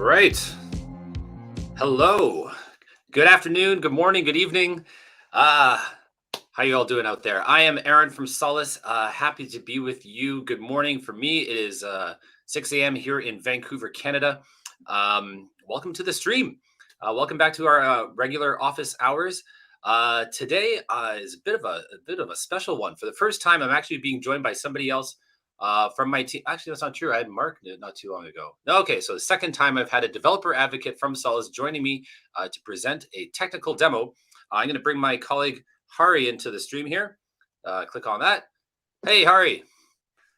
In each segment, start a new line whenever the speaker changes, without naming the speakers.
All right. Hello. Good afternoon, good morning, good evening. How you all doing out there? I am Aaron from Solace. Happy to be with you. Good morning. For me, it is 6 a.m. here in Vancouver, Canada. Welcome to the stream. Welcome back to our regular office hours. Today is a bit of a special one. For the first time, I'm actually being joined by somebody else from my team. Actually, that's not true. I had Mark not too long ago. Okay, so the second time I've had a developer advocate from Solace joining me to present a technical demo. I'm going to bring my colleague Hari into the stream here. Click on that. Hey, Hari.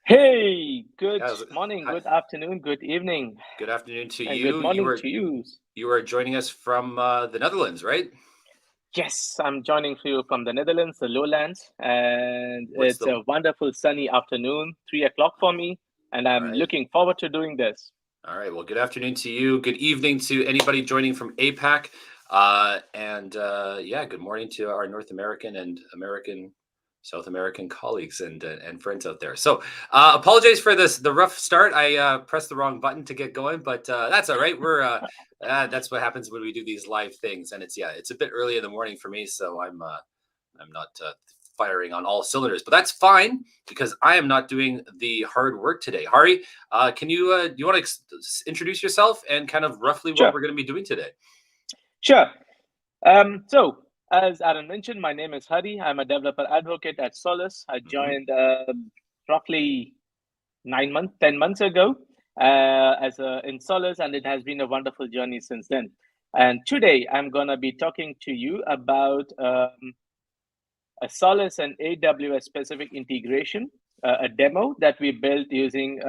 Hey, good morning, good afternoon, good evening.
Good afternoon to you.
Good morning to you.
You are joining us from the Netherlands, right?
Yes, I'm joining you from the Netherlands, the lowlands, and it's a wonderful sunny afternoon, 3 o'clock for me, and I'm looking forward to doing this.
All right, well, good afternoon to you. Good evening to anybody joining from APAC. Yeah, good morning to our North American and South American colleagues and friends out there. So apologize for the rough start. I pressed the wrong button to get going, but that's all right. We're that's what happens when we do these live things, and it's a bit early in the morning for me, so I'm not firing on all cylinders, but that's fine because I am not doing the hard work today. Hari, can you do you want to introduce yourself and kind of roughly what we're going to be doing today?
Sure. So as Aaron mentioned, my name is Hari. I'm a developer advocate at Solace. I joined roughly 10 months ago in Solace, and it has been a wonderful journey since then. And today I'm going to be talking to you about a Solace and AWS specific integration, a demo that we built using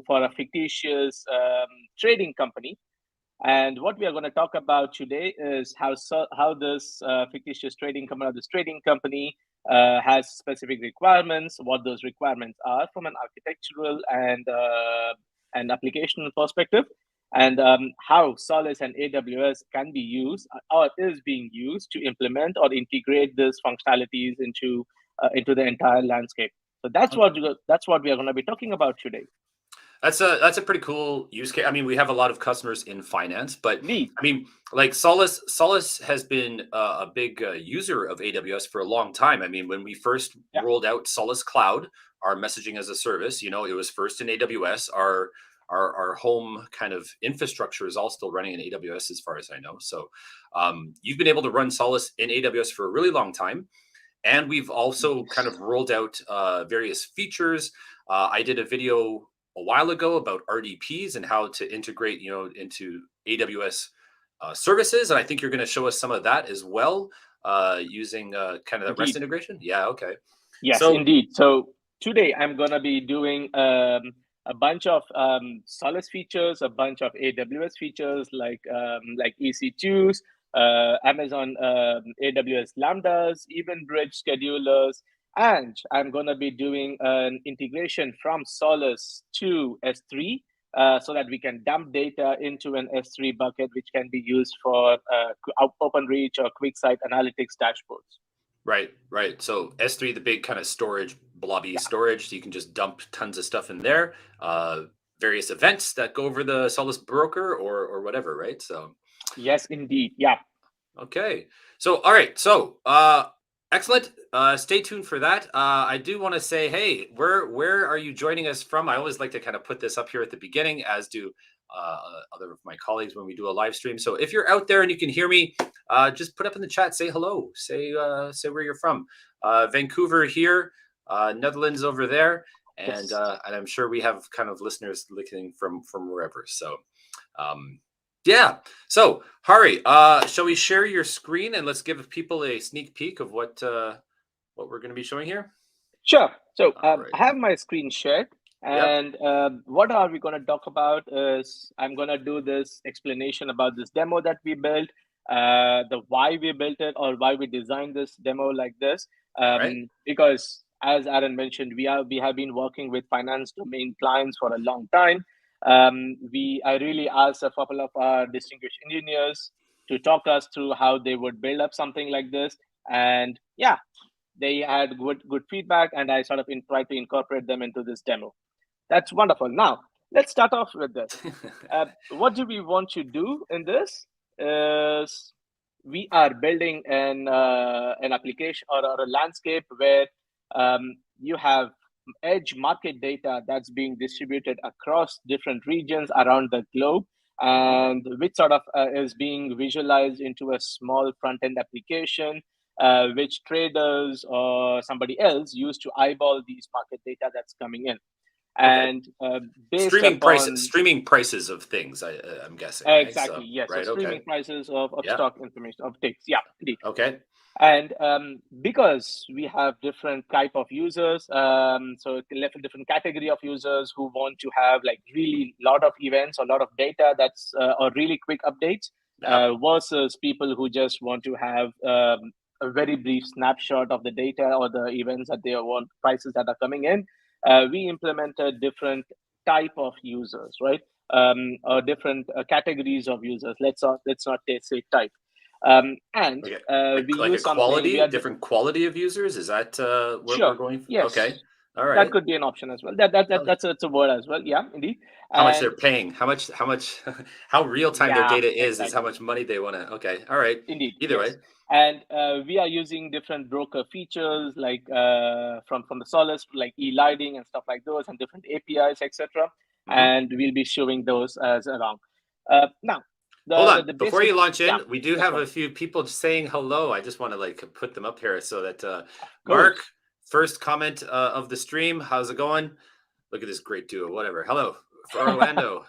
for a fictitious trading company. And what we are going to talk about today is how this fictitious trading company has specific requirements, what those requirements are from an architectural and application perspective, and how Solace and AWS can be used or is being used to implement or integrate these functionalities into the entire landscape. So that's what we are going to be talking about today.
That's a pretty cool use case. I mean, we have a lot of customers in finance, but I mean, like Solace has been a big user of AWS for a long time. I mean, when we first rolled out Solace Cloud, our messaging as a service, it was first in AWS. Our home kind of infrastructure is all still running in AWS, as far as I know. So you've been able to run Solace in AWS for a really long time, and we've also kind of rolled out various features. I did a video a while ago about RDPs and how to integrate, into AWS services. And I think you're going to show us some of that as well, using kind of that REST integration. Yeah. Okay.
Yes, indeed. So today I'm going to be doing a bunch of Solace features, a bunch of AWS features like EC2s, Amazon AWS Lambdas, Event Bridge schedulers. And I'm going to be doing an integration from Solace to S3 so that we can dump data into an S3 bucket, which can be used for OpenReach or Quicksight Analytics dashboards.
Right. So S3, the big kind of storage, blobby storage, so you can just dump tons of stuff in there. Various events that go over the Solace broker or whatever, right? So
yes, indeed. Yeah.
Okay. So all right. So excellent. Stay tuned for that. I do want to say, hey, where are you joining us from? I always like to kind of put this up here at the beginning, as do other of my colleagues when we do a live stream. So if you're out there and you can hear me, just put up in the chat, say hello, say where you're from. Vancouver here, Netherlands over there, and I'm sure we have kind of listeners listening from wherever. So yeah. So Hari, shall we share your screen and let's give people a sneak peek of what we're going to be showing here?
Sure. So I have my screen shared, and what are we going to talk about is I'm going to do this explanation about this demo that we built, the why we built it or why we designed this demo like this, because as Aaron mentioned, we have been working with finance domain clients for a long time. I really asked a couple of our distinguished engineers to talk us through how they would build up something like this, and they had good feedback, and I sort of tried to incorporate them into this demo. That's wonderful. Now, let's start off with this. What do we want to do in this is we are building an application or a landscape where you have edge market data that's being distributed across different regions around the globe, and which sort of is being visualized into a small front-end application, which traders or somebody else use to eyeball these market data that's coming in. And based
streaming prices of things, I'm guessing.
Exactly,
right? So,
yes.
Right,
So streaming prices of
Yeah.
stock information, of things. Yeah, indeed.
Okay.
And because we have different type of users, so different category of users who want to have like really lot of events or lot of data that's or really quick updates, versus people who just want to have a very brief snapshot of the data or the events that they want, prices that are coming in. We implemented different type of users, right? Or different categories of users. Let's not say type. And we
like
use
a quality, different quality of users. Is that what we're going for?
Yes.
Okay. All right.
That could be an option as well. That's a word as well. Yeah, indeed.
How much they're paying? How much? How real time their data is how much money they want to. Okay. All right.
Indeed.
Either way.
And we are using different broker features like from the Solace, like eliding and stuff like those, and different APIs, etc. And we'll be showing those as along. Now,
hold on. Before you launch in, we do have a few people saying hello. I just want to like put them up here so that Mark, first comment of the stream. How's it going? Look at this great duo. Whatever. Hello, Orlando.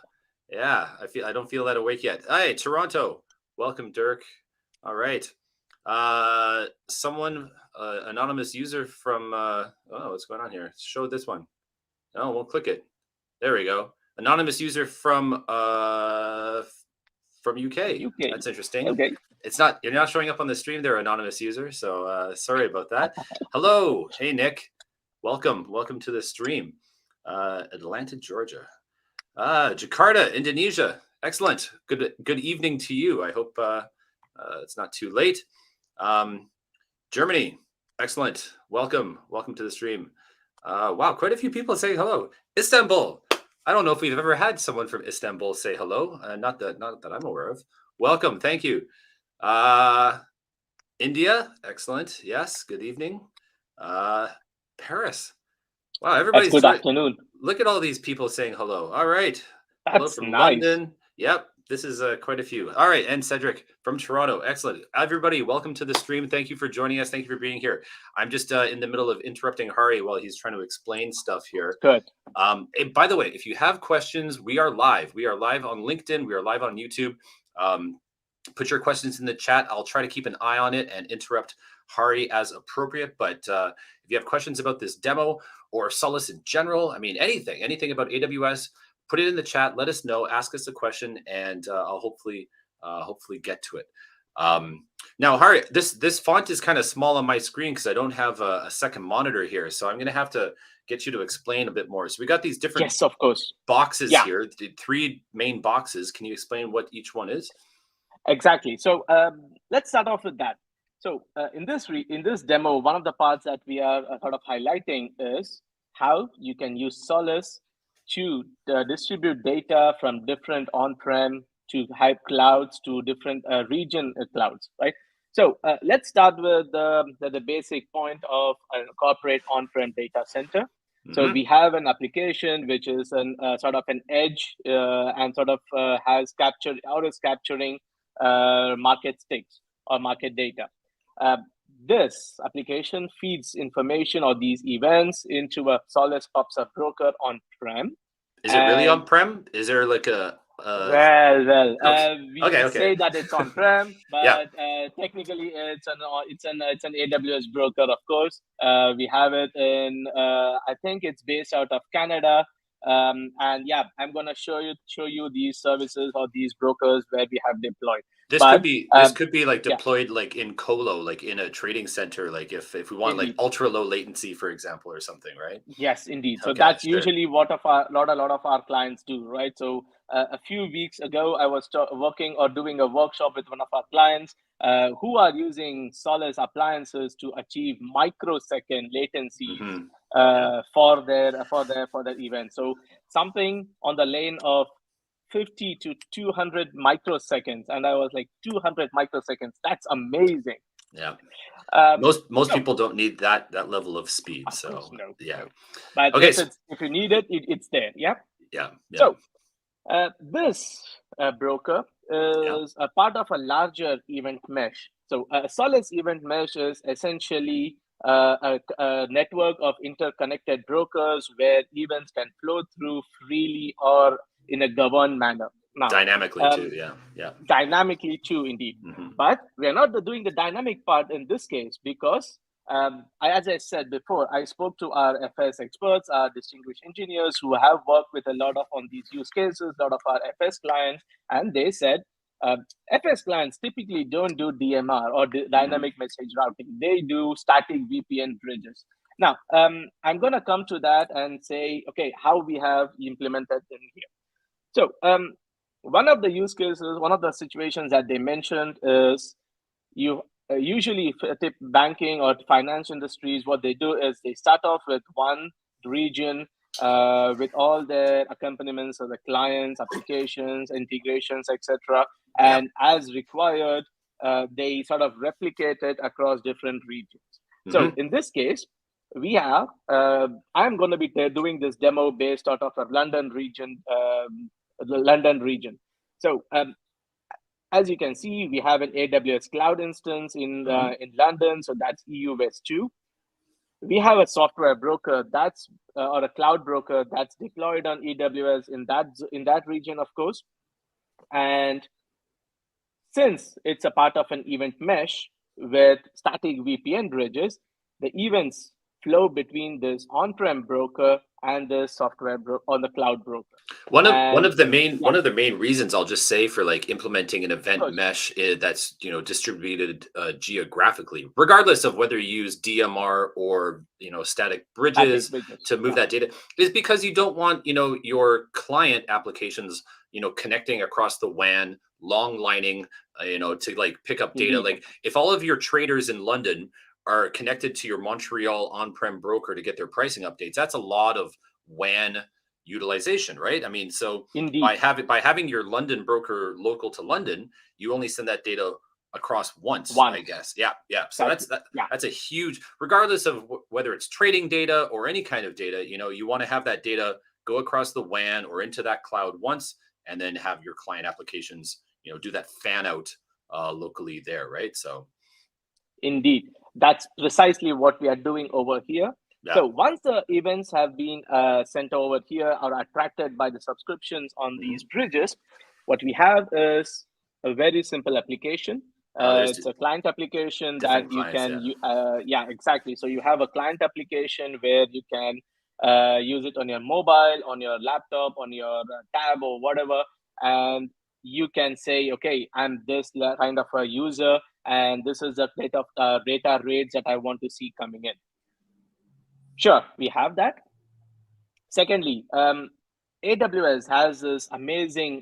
Yeah, I don't feel that awake yet. Hey, Toronto. Welcome, Dirk. All right. Someone, anonymous user from oh, what's going on here? Show this one. No, we'll click it. There we go. Anonymous user from UK. That's interesting.
Okay.
You're not showing up on the stream. They're anonymous user, so sorry about that. Hello, hey Nick, welcome to the stream. Atlanta, Georgia. Jakarta, Indonesia. Excellent. Good evening to you. I hope it's not too late. Germany. Excellent. Welcome to the stream. Wow, quite a few people saying hello. Istanbul. I don't know if we've ever had someone from Istanbul say hello. Not that I'm aware of. Welcome. Thank you. India. Excellent. Yes. Good evening. Paris. Wow, everybody's
good afternoon.
Look at all these people saying hello. All right.
That's
hello from
nice.
London. Yep. This is quite a few. All right. And Cedric from Toronto. Excellent. Everybody, welcome to the stream. Thank you for joining us. Thank you for being here. I'm just in the middle of interrupting Hari while he's trying to explain stuff here.
Good.
By the way, if you have questions, we are live. We are live on LinkedIn. We are live on YouTube. Put your questions in the chat. I'll try to keep an eye on it and interrupt Hari as appropriate. But if you have questions about this demo or Solace in general, I mean, anything about AWS, put it in the chat. Let us know. Ask us a question, and I'll hopefully get to it. Now, Hari, this font is kind of small on my screen because I don't have a second monitor here, so I'm going to have to get you to explain a bit more. So we got these different boxes here, the 3 main boxes. Can you explain what each one is?
Exactly. So let's start off with that. So in this demo, one of the parts that we are sort of highlighting is how you can use Solace to distribute data from different on-prem to hybrid clouds to different region clouds, right? So let's start with the basic point of a corporate on-prem data center. So we have an application which is an sort of an edge and sort of is capturing market stakes or market data. This application feeds information or these events into a Solace PubSub broker on-prem.
Is it really on-prem? Is there like a
we say that it's on-prem, but technically it's an AWS broker, of course. We have it in I think it's based out of Canada. And yeah, I'm gonna show you these services or these brokers where we have deployed.
This
But
could be this could be like
yeah,
deployed like in colo, like in a trading center, like if we want like
indeed.
ultra low latency, for example, or something, right?
Yes, indeed. So
Okay,
that's
sure.
usually what a lot of our clients do, right? So a few weeks ago, I was working or doing a workshop with one of our clients who are using Solace appliances to achieve microsecond latencies
Hmm.
for their event. So something on the lane of 50 to 200 microseconds, and I was like, 200 microseconds. That's amazing.
Yeah.
Um,
Most
so
people don't need that level of speed.
of course,
So
no,
yeah.
no. But
Okay.
if you need it, it's there. Yeah.
Yeah. Yeah.
So this broker
Yeah.
is a part of a larger event mesh. So a Solace event mesh is essentially a network of interconnected brokers where events can flow through freely or in a governed manner. Now,
Dynamically too. Yeah. Yeah.
dynamically too, indeed.
Hmm.
But we are not doing the dynamic part in this case because, as I said before, I spoke to our FS experts, our distinguished engineers who have worked with a lot of on these use cases, a lot of our FS clients, and they said FS clients typically don't do DMR or
Hmm.
dynamic message routing. They do static VPN bridges. Now, I'm going to come to that and say, okay, how we have implemented in here. So, one of the use cases, one of the situations that they mentioned is you usually banking or finance industries, what they do is they start off with one region with all their accompaniments of the clients, applications, integrations, etc.
Yeah.
And as required, they sort of replicate it across different regions. So
Hmm.
in this case, we have, I'm going to be doing this demo based out of a London region, the London region. So as you can see, we have an AWS cloud instance
Hmm.
in London, so that's EU West 2. We have a software broker that's or a cloud broker that's deployed on AWS in that region, of course. And since it's a part of an event mesh with static VPN bridges, the events flow between this on-prem broker and the software on the cloud broker.
One
And
of the main
yeah,
one of the main reasons I'll just say for like implementing an
of
event
course,
mesh that's distributed geographically, regardless of whether you use DMR or static
static
bridges
bridges.
to move
Yeah.
that data, is because you don't want your client applications connecting across the WAN, long lining, to like pick up data.
Indeed.
Like if all of your traders in London are connected to your Montreal on-prem broker to get their pricing updates, that's a lot of WAN utilization, right? I mean, so
Indeed.
by having your London broker local to London, you only send that data across once, I
Once.
guess. Yeah, yeah. So
Exactly. Yeah.
that's a huge, regardless of whether it's trading data or any kind of data. You want to have that data go across the WAN or into that cloud once, and then have your client applications, do that fan out locally there, right? So
Indeed. That's precisely what we are doing over here.
yeah.
So once the events have been sent over here or attracted by the subscriptions on these
Hmm.
bridges, what we have is a very simple application.
There's
It's a client application that
different
you
clients,
can,
yeah.
yeah, exactly. So you have a client application where you can use it on your mobile, on your laptop, on your tab or whatever. And you can say, okay, I'm this kind of a user, and this is the rate of data rates that I want to see coming in. Sure, we have that. Secondly, AWS has this amazing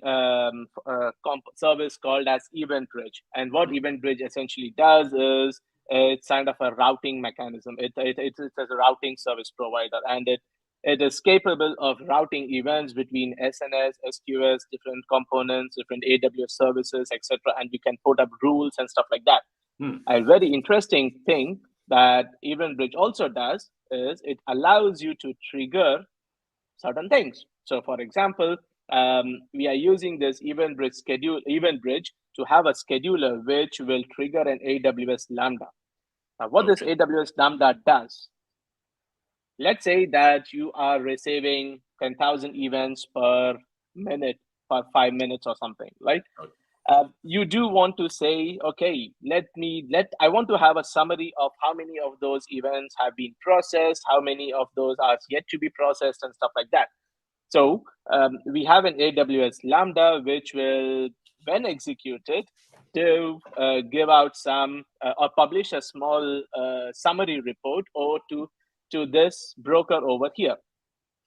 service called as Event Bridge. And what
Mhm.
Event Bridge essentially does is it's kind of a routing mechanism. It's a routing service provider, and it is capable of routing events between SNS, SQS, different components, different AWS services, etc. And you can put up rules and stuff like that.
Hmm.
A very interesting thing that Event Bridge also does is it allows you to trigger certain things. So, for example, we are using this Event Bridge to have a scheduler which will trigger an AWS Lambda. Now, what this
Okay.
AWS Lambda does, let's say that you are receiving 10,000 events per minute, per 5 minutes or something, right?
Okay.
You do want to say, okay, I want to have a summary of how many of those events have been processed, how many of those are yet to be processed, and stuff like that. So we have an AWS Lambda, which will, when executed, do give out some or publish a small summary report or to this broker over here.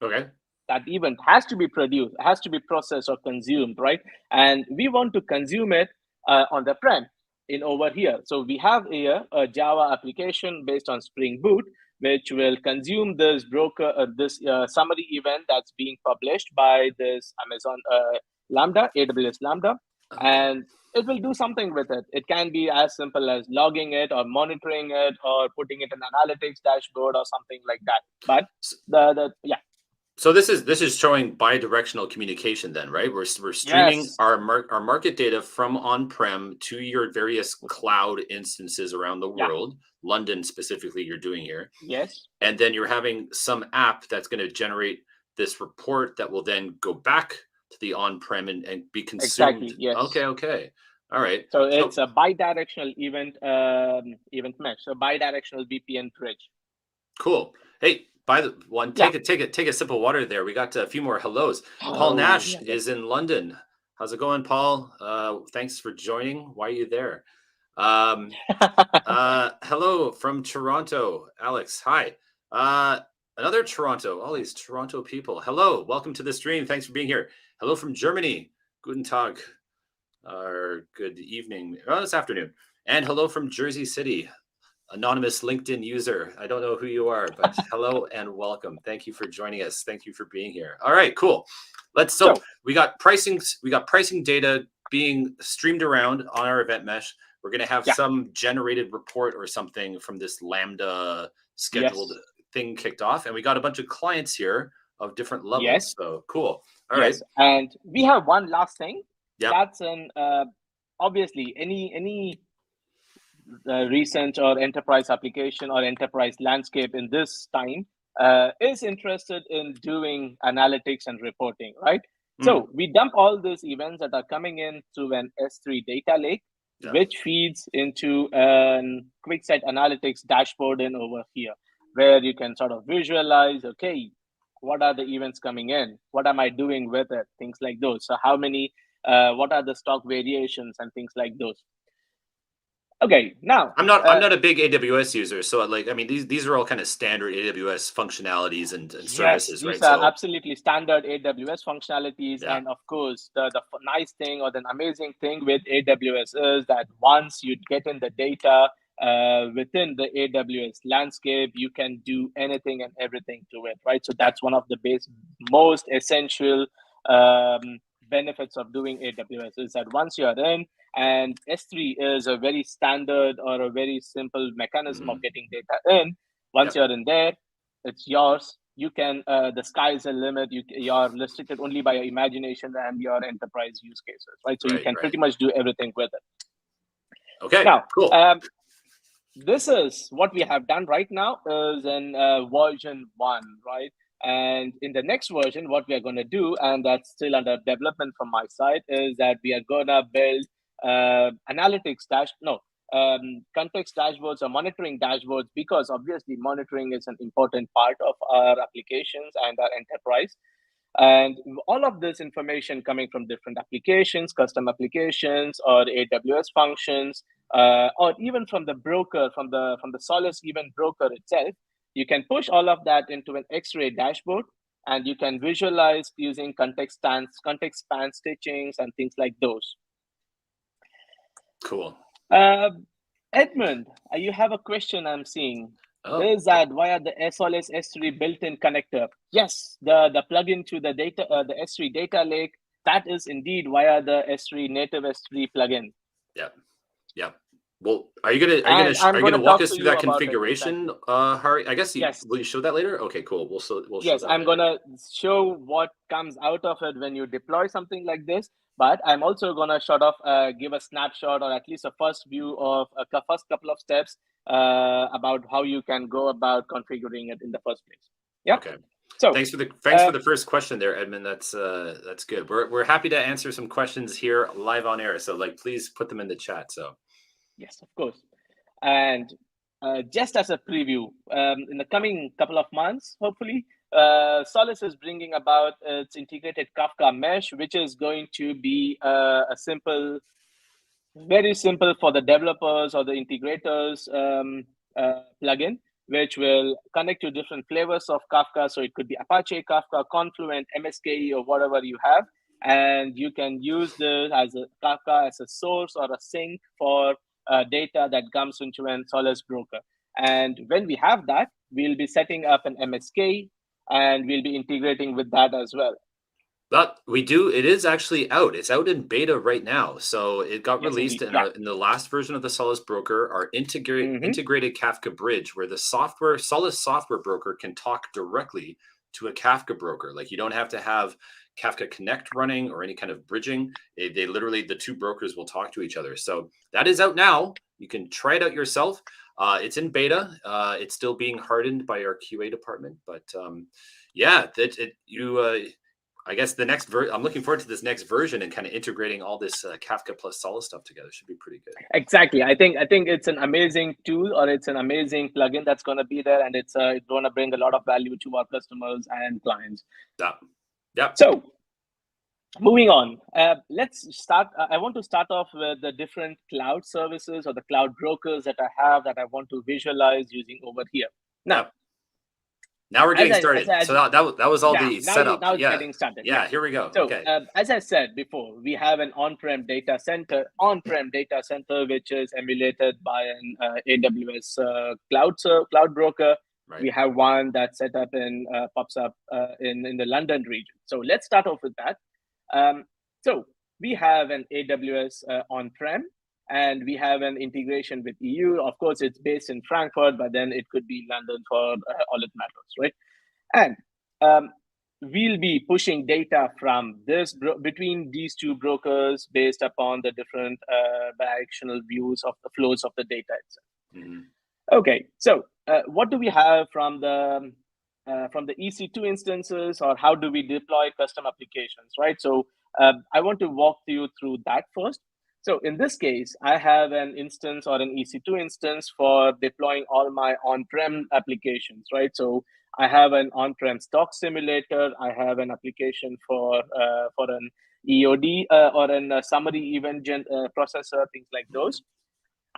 Okay.
That event has to be produced, has to be processed or consumed, right? And we want to consume it on the prem in over here. So we have here a Java application based on Spring Boot, which will consume this broker, this summary event that's being published by this Amazon Lambda, AWS Lambda, and it will do something with it. It can be as simple as logging it or monitoring it or putting it in analytics dashboard or something like that. But yeah.
So this is showing bi-directional communication then, right? We're streaming
Yes.
our market data from on-prem to your various cloud instances around the world. London specifically you're doing here.
Yes.
And then you're having some app that's going to generate this report that will then go back to the on-prem and be consumed.
Exactly. Yes.
Okay. All right.
So it's a bi-directional event mesh, so bi-directional VPN bridge.
Cool. Hey, by the one, take a sip of water there. We got a few more hellos. Paul Nash is in London. How's it going, Paul? Thanks for joining. Why are you there? Hello from Toronto, Alex. Hi. Another Toronto. All these Toronto people. Hello. Welcome to the stream. Thanks for being here. Hello from Germany. Guten Tag. Or good evening. Oh, it's afternoon. And hello from Jersey City. Anonymous LinkedIn user. I don't know who you are, but hello and welcome. Thank you for joining us. Thank you for being here. All right, cool. So we got pricing data being streamed around on our event mesh. We're going to have some generated report or something from this Lambda scheduled thing kicked off, and we got a bunch of clients here of different levels.
Yes.
So cool. All right.
And we have one last thing.
Yeah.
That's an obviously any recent or enterprise application or enterprise landscape in this time is interested in doing analytics and reporting, right? So we dump all these events that are coming in to an S3 data lake, which feeds into an Quicksight Analytics dashboard in over here, where you can sort of visualize, okay, what are the events coming in? What am I doing with it? Things like those. So how many, what are the stock variations and things like those? Okay, now
I'm not a big AWS user, so I mean these are all kind of standard AWS functionalities and services,
these
right?
Are absolutely standard AWS functionalities, and of course the nice thing or the amazing thing with AWS is that once you get in the data within the AWS landscape, you can do anything and everything to it, right? So that's one of the most essential benefits of doing AWS is that once you're in, and S3 is a very standard or a very simple mechanism of getting data in. Once you're in there, it's yours. You can, the sky is the limit. You're restricted only by your imagination and your enterprise use cases, right? So you can pretty much do everything with it.
Okay,
now,
cool.
This is what we have done right now is in version 1, right? And in the next version, what we are going to do, and that's still under development from my side, is that we are going to build context dashboards or monitoring dashboards, because obviously monitoring is an important part of our applications and our enterprise. And all of this information coming from different applications, custom applications, or AWS functions, or even from the broker, from the Solace Event broker itself, you can push all of that into an X-ray dashboard, and you can visualize using context span stitchings and things like those.
Cool.
Edmund, you have a question I'm seeing. Is that via the Solace S3 built-in connector? Yes, the plugin to the data, the S3 data lake, that is indeed via the S3 native S3 plugin.
Yeah. Well, are you gonna walk us through that configuration, Hari? I guess will you show that later? Okay, cool. We'll show that.
I'm gonna show what comes out of it when you deploy something like this. But I'm also gonna give a snapshot or at least a first view of the first couple of steps about how you can go about configuring it in the first place. Yeah.
Okay. So thanks for the first question there, Edmund. That's good. We're happy to answer some questions here live on air. So please put them in the chat. So.
Yes, of course. And just as a preview, in the coming couple of months, hopefully, Solace is bringing about its integrated Kafka mesh, which is going to be a simple very simple for the developers or the integrators plugin, which will connect to different flavors of Kafka. So it could be Apache Kafka, Confluent, MSKE, or whatever you have. And you can use this as a Kafka as a source or a sink for data that comes into a Solace broker. And when we have that, we'll be setting up an MSK and we'll be integrating with that as well.
But we do. It is actually out. It's out in beta right now. So it got released in the last version of the Solace broker, our integrated Kafka bridge, where the Solace software broker can talk directly to a Kafka broker. Like you don't have to have Kafka Connect running or any kind of bridging. They literally, the two brokers will talk to each other. So that is out now. You can try it out yourself. It's in beta. It's still being hardened by our QA department, but yeah, I guess the next I'm looking forward to this next version and kind of integrating all this Kafka plus Solace stuff together. Should be pretty good.
Exactly. I think it's an amazing tool, or it's an amazing plugin that's going to be there, and it's going to bring a lot of value to our customers and clients.
Yeah.
So moving on, let's start. I want to start off with the different cloud services or the cloud brokers that I have that I want to visualize using over here.
Now we're getting started. So that was all the setup.
Now it's getting started.
Yeah, here we go.
So,
okay.
As I said before, we have an on-prem data center, which is emulated by an AWS cloud broker. Right. We have one that's set up in PubSub in the London region. So let's start off with that. So we have an AWS on-prem, and we have an integration with EU. Of course, it's based in Frankfurt, but then it could be London for all it matters, right? And we'll be pushing data from between these two brokers based upon the different directional views of the flows of the data itself. Okay, so what do we have from the EC2 instances, or how do we deploy custom applications, right? So I want to walk you through that first. So in this case, I have an instance or an EC2 instance for deploying all my on-prem applications, right? So I have an on-prem stock simulator. I have an application for an EOD or a summary event processor, things like those.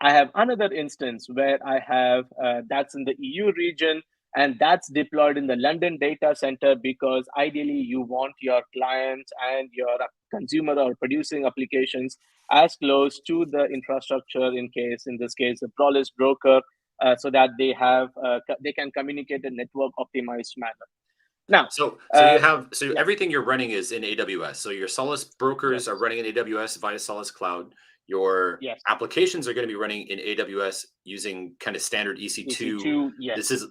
I have another instance where I have that's in the EU region, and that's deployed in the London data center, because ideally you want your clients and your consumer or producing applications as close to the infrastructure, in this case, the Solace broker, so that they can communicate in network optimized manner. Now,
everything you're running is in AWS. So your Solace brokers are running in AWS via Solace Cloud. Your applications are going to be running in AWS using kind of standard EC2. This is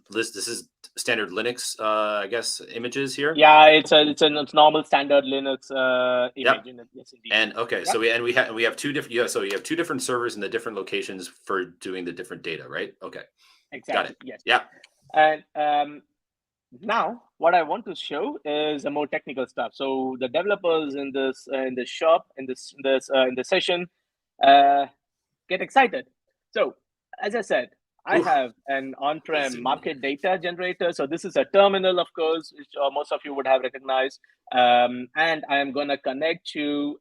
standard Linux, I guess, images here.
Yeah, it's a normal standard Linux image. Yes, indeed.
And so we have two different. So you have two different servers in the different locations for doing the different data, right? Okay.
Exactly.
Got it.
Yes.
Yeah.
And now what I want to show is the more technical stuff. So the developers in the session get excited. So as I said, I have an on-prem market data generator. So this is a terminal, of course, which most of you would have recognized. And I am going to connect to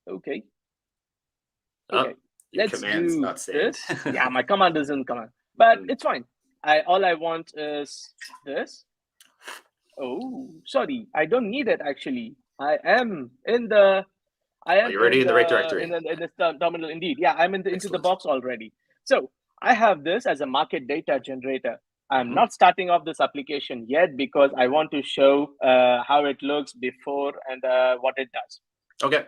okay. Let's do this. Yeah, my command isn't command, but it's fine. All I want is this. Oh, sorry, I don't need it actually.
You're already in the right directory.
In the terminal, indeed. Yeah, I'm into the box already. So I have this as a market data generator. I'm not starting off this application yet because I want to show how it looks before and what it does.
Okay.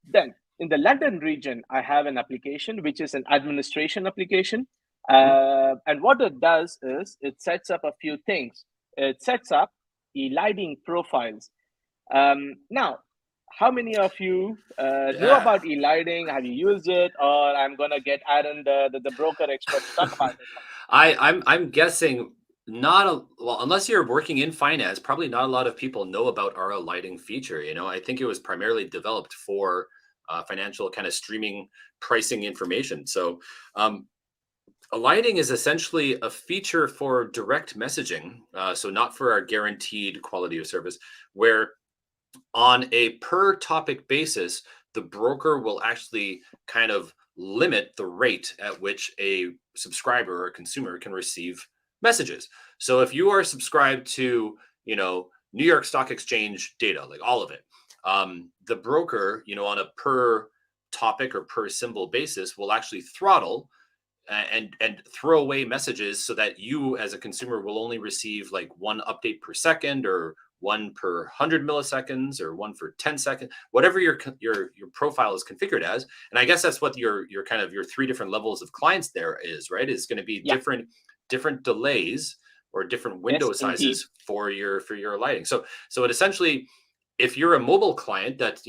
Then in the London region, I have an application which is an administration application. And what it does is it sets up a few things. It sets up eliding profiles. Now, how many of you know about eliding? Have you used it? Or I'm going to get Aaron, the broker expert, to talk about it.
I'm guessing unless you're working in finance, probably not a lot of people know about our eliding feature. I think it was primarily developed for financial kind of streaming pricing information. So eliding is essentially a feature for direct messaging. So not for our guaranteed quality of service, where on a per topic basis, the broker will actually kind of limit the rate at which a subscriber or consumer can receive messages. So if you are subscribed to, New York Stock Exchange data, like all of it, the broker, on a per topic or per symbol basis will actually throttle and throw away messages so that you as a consumer will only receive like one update per second, or one per 100 milliseconds, or one for 10 seconds, whatever your profile is configured as. And I guess that's what your kind of your 3 different levels of clients there is, right? Is going to be different delays or different window sizes for your lighting. So it essentially, if you're a mobile client that,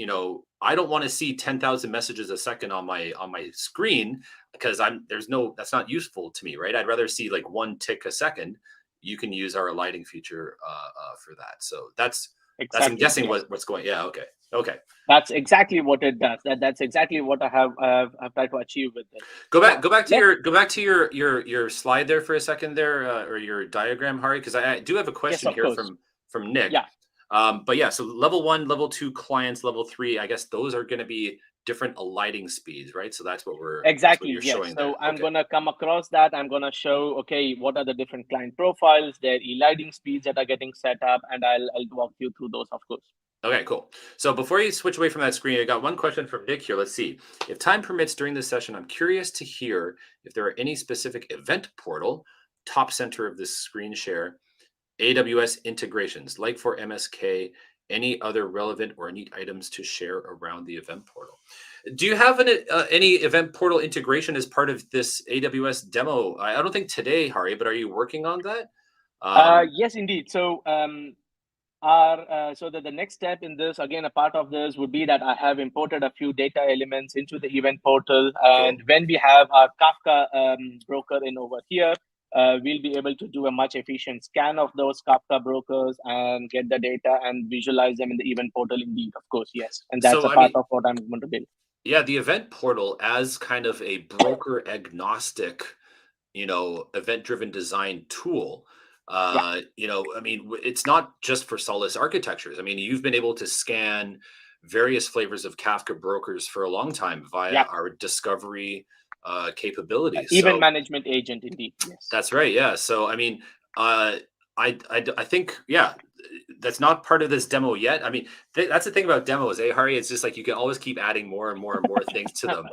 I don't want to see 10,000 messages a second on my screen, because that's not useful to me, right? I'd rather see like 1 tick a second. You can use our lighting feature for that. So that's I'm guessing what's going. Yeah. Okay.
That's exactly what it does. That's exactly what I have tried to achieve with it.
Go back to your slide there for a second there, or your diagram, Hari, because I do have a question here from Nick.
Yeah.
But yeah, so level 1, level 2 clients, level 3, I guess those are going to be different alighting speeds, right? So that's what we're
exactly.
That's what
yes.
showing
So
there.
I'm going to come across that. I'm going to show, what are the different client profiles, their eliding speeds that are getting set up, and I'll walk you through those, of course.
Okay, cool. So before you switch away from that screen, I got one question from Nick here. Let's see. If time permits during this session, I'm curious to hear if there are any specific event portal, top center of this screen share, AWS integrations, like for MSK, any other relevant or neat items to share around the event portal. Do you have any event portal integration as part of this AWS demo? I don't think today, Hari, but are you working on that?
Yes, indeed. So so the next step in this, again, a part of this would be that I have imported a few data elements into the event portal, and when we have our Kafka broker in over here, we'll be able to do a much efficient scan of those Kafka brokers and get the data and visualize them in the event portal. Indeed, of course, yes, and that's a part of what I'm going to build.
Yeah, the event portal as kind of a broker agnostic, event-driven design tool. It's not just for Solace architectures. I mean, you've been able to scan various flavors of Kafka brokers for a long time via our discovery capabilities.
Event management agent, indeed. Yes.
That's right. Yeah. So, I mean, I think, that's not part of this demo yet. I mean, that's the thing about demos, Hari? It's just like you can always keep adding more and more and more things to them.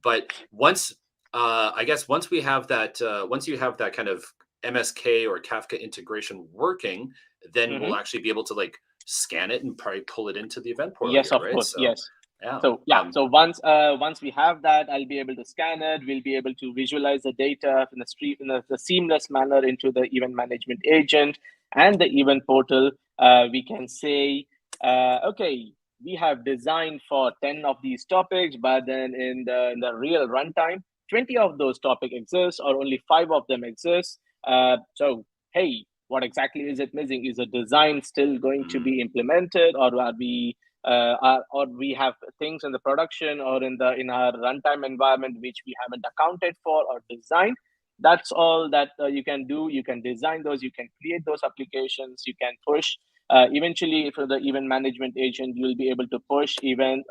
But once, I guess, once we have that, once you have that kind of MSK or Kafka integration working, then we'll actually be able to like scan it and probably pull it into the event portal.
Yes,
here,
of
right?
course.
So,
yes.
Yeah.
So once we have that, I'll be able to scan it. We'll be able to visualize the data in a seamless manner into the event management agent and the event portal. We can say, we have designed for 10 of these topics, but then in the real runtime, 20 of those topics exist, or only 5 of them exist. So, hey, what exactly is it missing? Is the design still going to be implemented, or are we we have things in the production or in our runtime environment which we haven't accounted for or designed? That's all that you can do. You can design those, you can create those applications, you can push. Eventually, for the event management agent, you'll be able to push done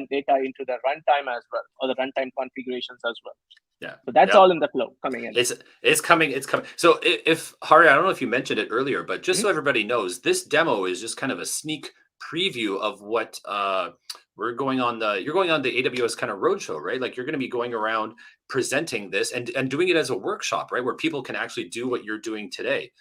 data into the runtime as well, or the runtime configurations as well.
Yeah.
So that's all in the flow coming in.
It's coming. So if Hari, I don't know if you mentioned it earlier, but just so everybody knows, this demo is just kind of a sneak preview of what you're going on the AWS kind of roadshow, right? Like you're going to be going around presenting this and doing it as a workshop, right? Where people can actually do what you're doing today.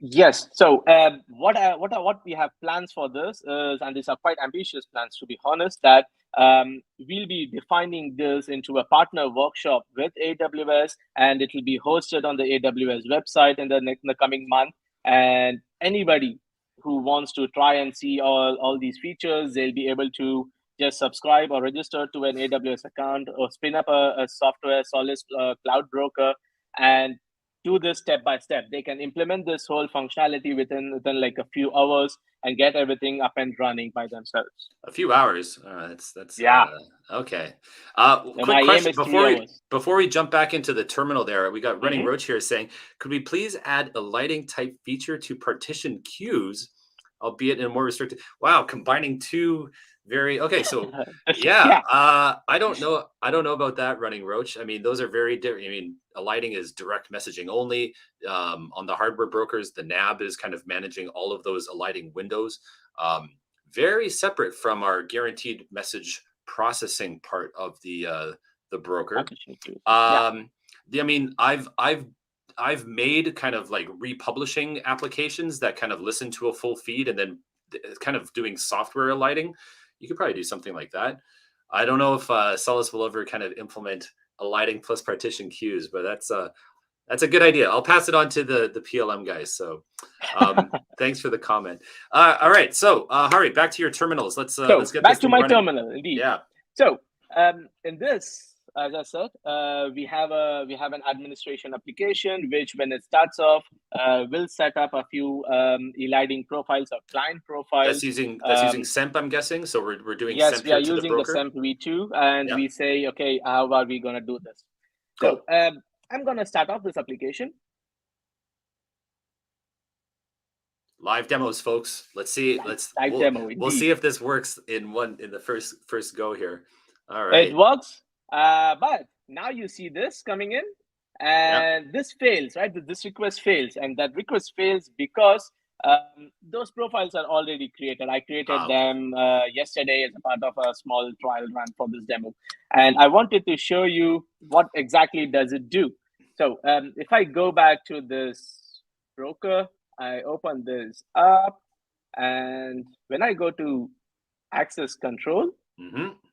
Yes. So what we have plans for this is, and these are quite ambitious plans, to be honest, that we'll be defining this into a partner workshop with AWS, and it will be hosted on the AWS website in the coming month. And anybody who wants to try and see all these features, they'll be able to just subscribe or register to an AWS account or spin up a software Solace cloud broker and do this step by step. They can implement this whole functionality within like a few hours and get everything up and running by themselves.
A few hours. That's okay. Quick question before we jump back into the terminal there. We got Running Roach here saying, could we please add a lighting type feature to partition queues albeit in a more restricted. Wow, combining two very okay. So
Yeah,
I don't know. I don't know about that running Roach. I mean, those are very different. I mean, eliding is direct messaging only. On the hardware brokers, the NAB is kind of managing all of those eliding windows. Very separate from our guaranteed message processing part of the broker.
yeah.
I mean, I've made kind of like republishing applications that kind of listen to a full feed and then kind of doing software eliding. You could probably do something like that. I don't know if Solace will ever kind of implement eliding plus partition queues, but that's a good idea. I'll pass it on to the PLM guys. So thanks for the comment. All right, so Hari, back to your terminals. Let's get
back
this
to
thing
my
running.
terminal, indeed.
Yeah.
So in this, as I said, we have an administration application which, when it starts off, will set up a few eliding profiles or client profiles.
That's using SEMP, I'm guessing. So we're doing
yes,
SEMP
we are
here to
using
the broker.
SEMP v2, and we say, okay, how are we going to do this? So I'm going to start off this application.
Live demos, folks. Let's see. We'll see if this works in the first go here. All right.
It works, but now you see this coming in, and this fails, right? This request fails, and that request fails because those profiles are already created. I created them yesterday as a part of a small trial run for this demo, and I wanted to show you what exactly does it do. So if I go back to this broker, I open this up, and when I go to access control,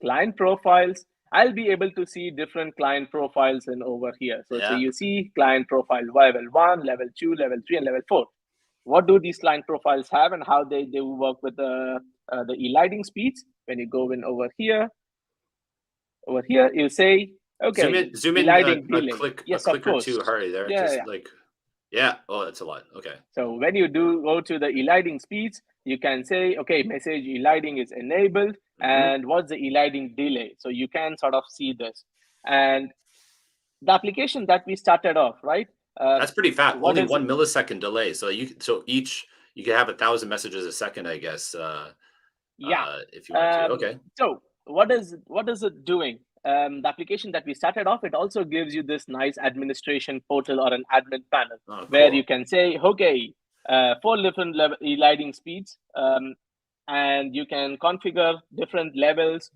client profiles, I'll be able to see different client profiles in over here. So you see client profile level 1, level 2, level 3, and level 4. What do these client profiles have, and how they work with the eliding speeds? When you go in over here, you say, okay,
zoom in a click or two, Hari, there. Oh, that's a lot. Okay.
So when you go to the eliding speeds, you can say, okay, message eliding is enabled, and what's the eliding delay? So you can sort of see this. And the application that we started off, right?
That's pretty fast. Only 1 millisecond delay. So you can have 1,000 messages a second, I guess. If you want to. Okay.
So what is it doing? The application that we started off, it also gives you this nice administration portal or an admin panel where you can say, okay, 4 different eliding speeds, and you can configure different levels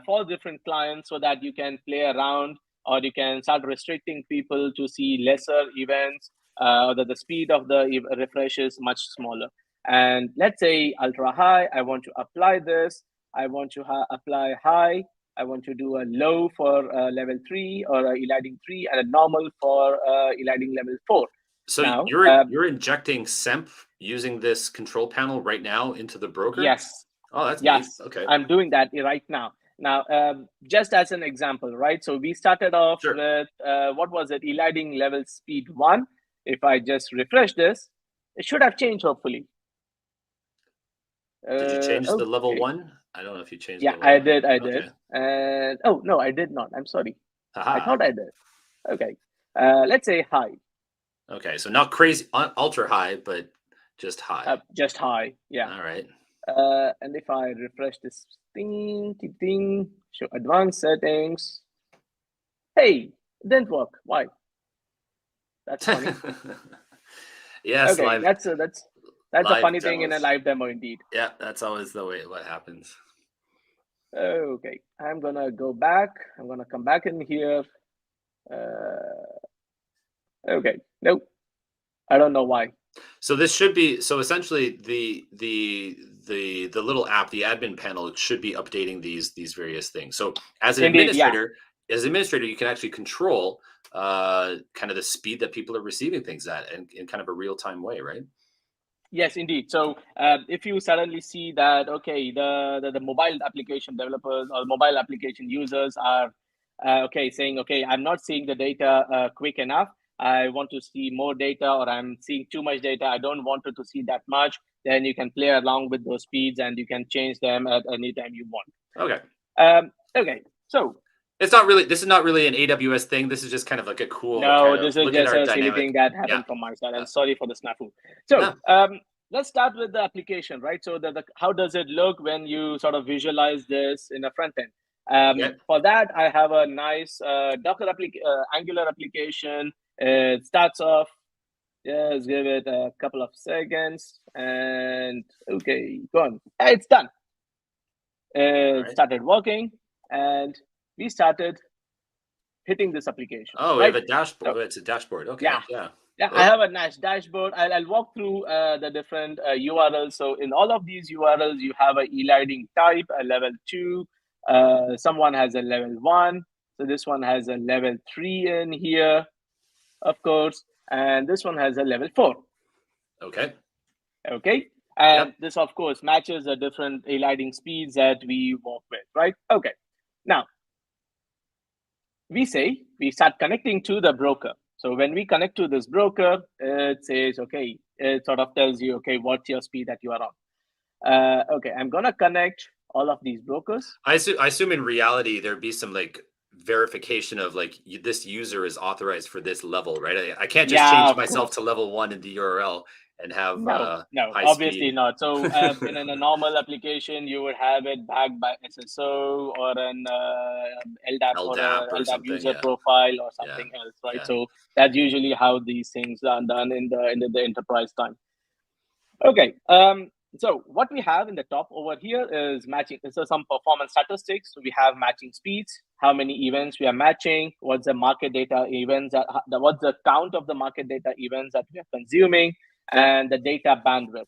for different clients so that you can play around, or you can start restricting people to see lesser events, that the speed of the refresh is much smaller. And let's say ultra high, I want to apply this. I want to apply high. I want to do a low for level 3 or eliding 3, and a normal for eliding level 4.
So now, you're injecting SEMP using this control panel right now into the broker?
Yes.
Oh, that's neat. Okay.
I'm doing that right now. Now, just as an example, right? So we started off with, what was it? Eliding level speed 1. If I just refresh this, it should have changed, hopefully.
Did you change the level 1? I don't know if you changed.
Yeah, I did. And oh no, I did not. I'm sorry. I thought I did. Okay. Let's say high.
Okay, so not crazy, ultra high, but just high.
Just high. Yeah.
All right.
And if I refresh this thing, show advanced settings. Hey, it didn't work. Why? That's funny.
Yes.
Okay, that's a funny thing in a live demo, indeed.
Yeah, that's always the way what happens.
Okay, I'm gonna go back. I'm gonna come back in here. Okay, nope. I don't know why.
So this should be essentially the little app, the admin panel, should be updating these various things. So as an administrator, you can actually control kind of the speed that people are receiving things at, and in kind of a real-time way, right?
Yes, indeed. So if you suddenly see that, okay, the mobile application developers or mobile application users are saying, okay, I'm not seeing the data quick enough. I want to see more data, or I'm seeing too much data. I don't want to see that much. Then you can play along with those speeds, and you can change them at any time you want.
Okay.
Okay. So
this is not really an AWS thing. This is just kind of like a cool.
No, this is just a silly thing that happened from my side. I'm sorry for the snafu. So let's start with the application, right? So how does it look when you sort of visualize this in a front end?
Okay.
For that, I have a nice Docker Angular application. It starts off. Just give it a couple of seconds, and okay, go on. It's done. It started working, and we started hitting this application.
Oh, we have a dashboard. So, it's a dashboard. Okay. Yeah.
I have a nice dashboard. I'll walk through the different URLs. So in all of these URLs, you have a eliding type, a level 2. Someone has a level 1. So this one has a level 3 in here, of course. And this one has a level 4.
Okay.
Okay. And this, of course, matches the different eliding speeds that we work with, right? Okay. Now, we start connecting to the broker. So when we connect to this broker, it says, okay, it sort of tells you, okay, what's your speed that you are on. Okay, I'm going to connect all of these brokers.
I assume in reality, there'd be some like verification of like this user is authorized for this level, right? I can't just change myself to level 1 in the URL and have
no,
high
obviously
speed.
not. So in a normal application, you would have it backed by SSO or an LDAP or LDAP user profile or something else, right? Yeah. So that's usually how these things are done in the enterprise time. Okay. So what we have in the top over here is matching. So some performance statistics. So we have matching speeds, how many events we are matching, what's the market data events, what's the count of the market data events that we are consuming, and the data bandwidth.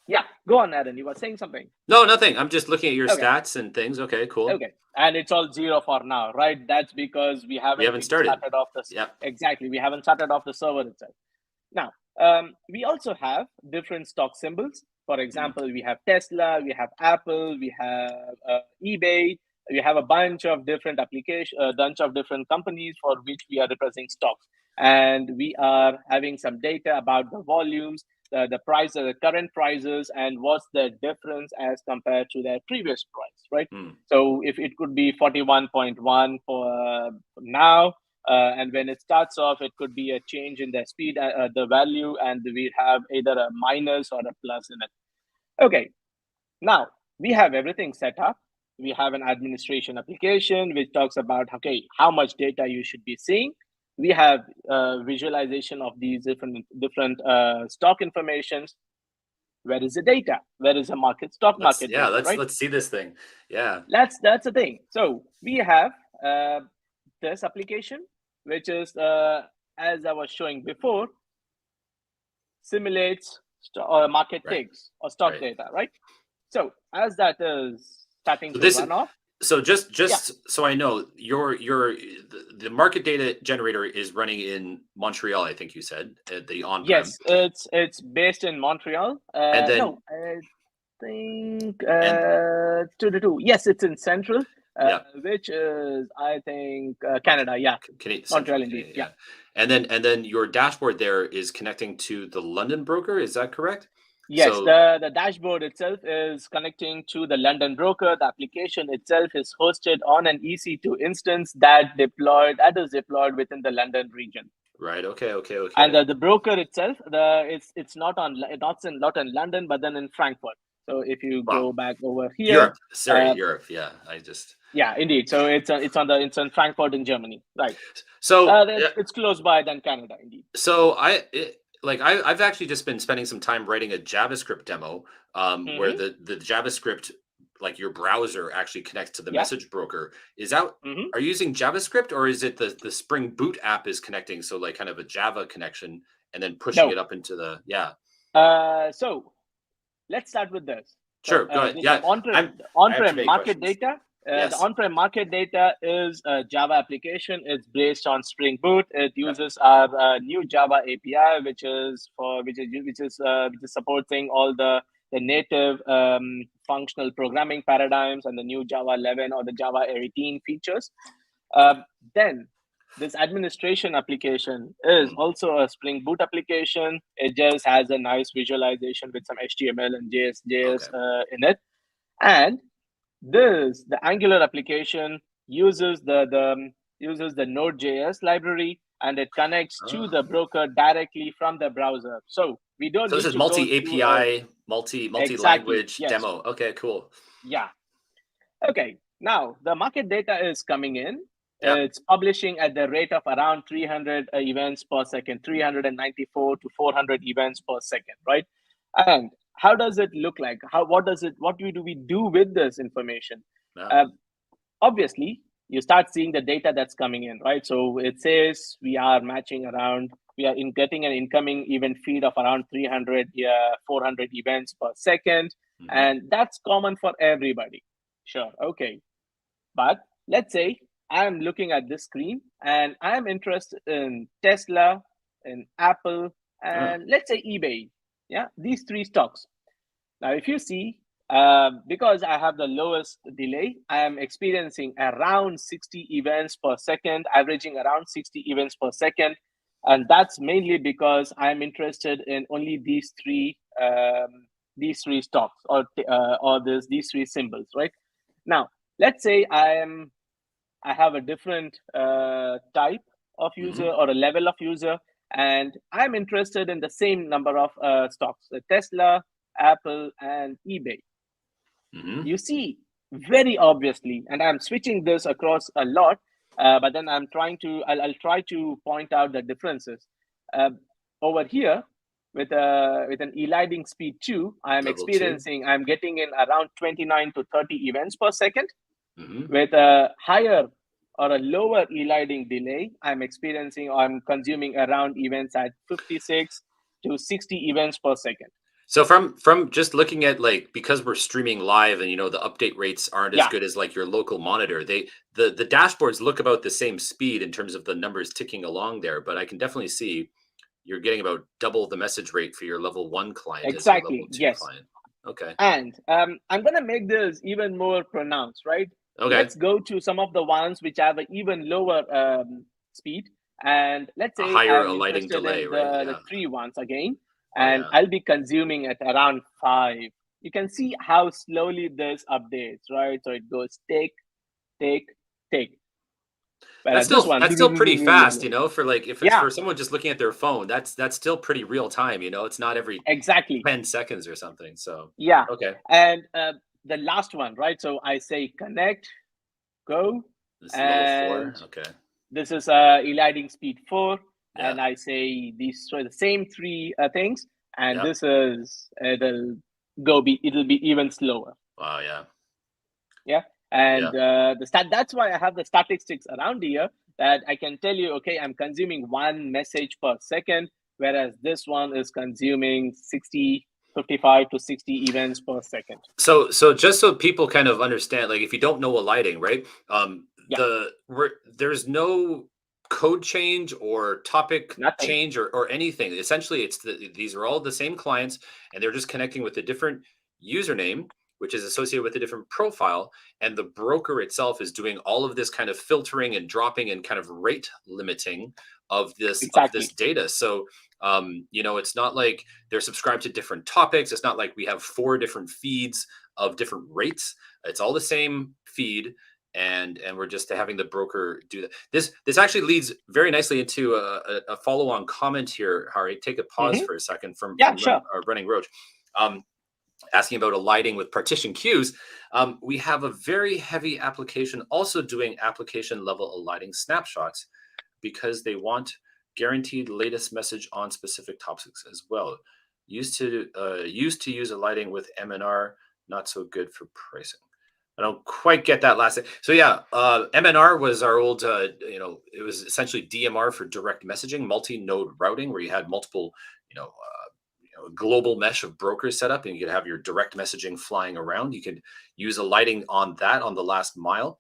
Yeah, go on, Aaron. You were saying something.
No, nothing. I'm just looking at your stats and things. Okay, cool.
Okay, and it's all 0 for now, right? That's because we haven't started off the exactly. We haven't started off the server itself. Now, we also have different stock symbols. For example, we have Tesla, we have Apple, we have eBay. We have a bunch of different different companies for which we are representing stocks. And we are having some data about the volumes, the price, the current prices, and what's the difference as compared to their previous price, right? So if it could be 41.1 for now, and when it starts off, it could be a change in the speed, the value, and we have either a minus or a plus in it. Okay, now we have everything set up. We have an administration application which talks about, okay, how much data you should be seeing. We have visualization of these different stock informations. Where is the data? Where is the stock market?
Yeah, let's see this thing. Yeah,
that's the thing. So we have this application, which is as I was showing before, simulates market ticks or stock data, right? So as that is starting to run off.
So just so I know, the market data generator is running in Montreal, I think you said, the on-prem.
Yes, it's based in Montreal. And then, no, I think 222. Yes, it's in Central, which is I think Canada. Yeah, Montreal indeed. Yeah.
And then your dashboard there is connecting to the London broker. Is that correct?
Yes, the dashboard itself is connecting to the London broker. The application itself is hosted on an EC2 instance that is deployed within the London region.
Right. Okay.
And the broker itself, it's not in London, but then in Frankfurt. So if you go back over here,
Europe. Yeah,
Yeah, indeed. So it's in Frankfurt in Germany, right?
So
it's close by than Canada, indeed.
So I've actually just been spending some time writing a JavaScript demo where the JavaScript, like your browser actually connects to the message broker. Is that are you using JavaScript, or is it the Spring Boot app is connecting? So like kind of a Java connection and then pushing it up into the
So let's start with this.
Sure, go ahead.
On-prem market data. The on-prem market data is a Java application. It's based on Spring Boot. It uses our new Java API, which is supporting all the native functional programming paradigms and the new Java 11 or the Java 18 features. Then this administration application is also a Spring Boot application. It just has a nice visualization with some HTML and JS in it, and the Angular application uses the Node.js library and it connects to the broker directly from the browser. So we don't
So
need
this is
to go to
multi-API, multi-language
yes.
demo. Okay, cool.
Yeah. Okay. Now the market data is coming in.
Yeah.
It's publishing at the rate of around 300 events per second, 394 to 400 events per second, right? And how does it look like? What do we do with this information?
Yeah.
Obviously, you start seeing the data that's coming in, right? So it says we are getting an incoming event feed of around 300, 400 events per second.
Mhm.
And that's common for everybody. Sure. Okay. But let's say I'm looking at this screen and I'm interested in Tesla, in Apple, and let's say eBay. Yeah, these three stocks. Now, if you see, because I have the lowest delay, I am experiencing around 60 events per second, averaging around 60 events per second. And that's mainly because I'm interested in only these three stocks or these three symbols, right? Now, let's say I have a different type of user or a level of user, and I'm interested in the same number of stocks, Tesla, Apple, and eBay. You see very obviously, and I'm switching this across a lot, but then I'll try to point out the differences. Over here, with an eliding speed 2, I'm getting in around 29 to 30 events per second. With a higher or a lower eliding delay, I'm consuming around events at 56 to 60 events per second.
So from just looking at, like, because we're streaming live and the update rates aren't as good as like your local monitor, the dashboards look about the same speed in terms of the numbers ticking along there, but I can definitely see you're getting about double the message rate for your level 1 client as your level 2 client. Okay.
And I'm going to make this even more pronounced, right?
Okay.
Let's go to some of the ones which have an even lower speed. And let's say
higher
I'm
eliding
interested
delay,
in
right?
the 3 ones again.
Oh,
and
yeah.
I'll be consuming at around 5. You can see how slowly this updates, right? So it goes take.
That's still pretty fast, for like, if it's for someone just looking at their phone, that's still pretty real time, it's not every 10 seconds or something. So
yeah.
Okay.
And the last one, right? So I say connect, go,
This is level 4. Okay.
This is eliding speed 4.
Yeah.
And I say these are the same 3 things, and this is it'll be even slower.
Wow. Yeah.
Yeah. And that's why I have the statistics around here, that I can tell you, okay, I'm consuming 1 message per second, whereas this one is consuming 55 to 60 events per second.
So just so people kind of understand, like, if you don't know eliding, right? There's no code change or topic change or anything. Essentially, these are all the same clients, and they're just connecting with a different username, which is associated with a different profile, and the broker itself is doing all of this kind of filtering and dropping and kind of rate limiting of this data. So it's not like they're subscribed to different topics. It's not like we have 4 different feeds of different rates. It's all the same feed, and we're just having the broker do that. This actually leads very nicely into a follow-on comment here, Hari. Take a pause for a second from Running Roach. Asking about eliding with partition queues. We have a very heavy application also doing application level eliding snapshots, because they want guaranteed latest message on specific topics as well. Used to use eliding with MNR, not so good for pricing. I don't quite get that last thing. So yeah, MNR was our old, it was essentially DMR for direct messaging, multi-node routing, where you had multiple, global mesh of brokers set up, and you could have your direct messaging flying around. You could use eliding on the last mile.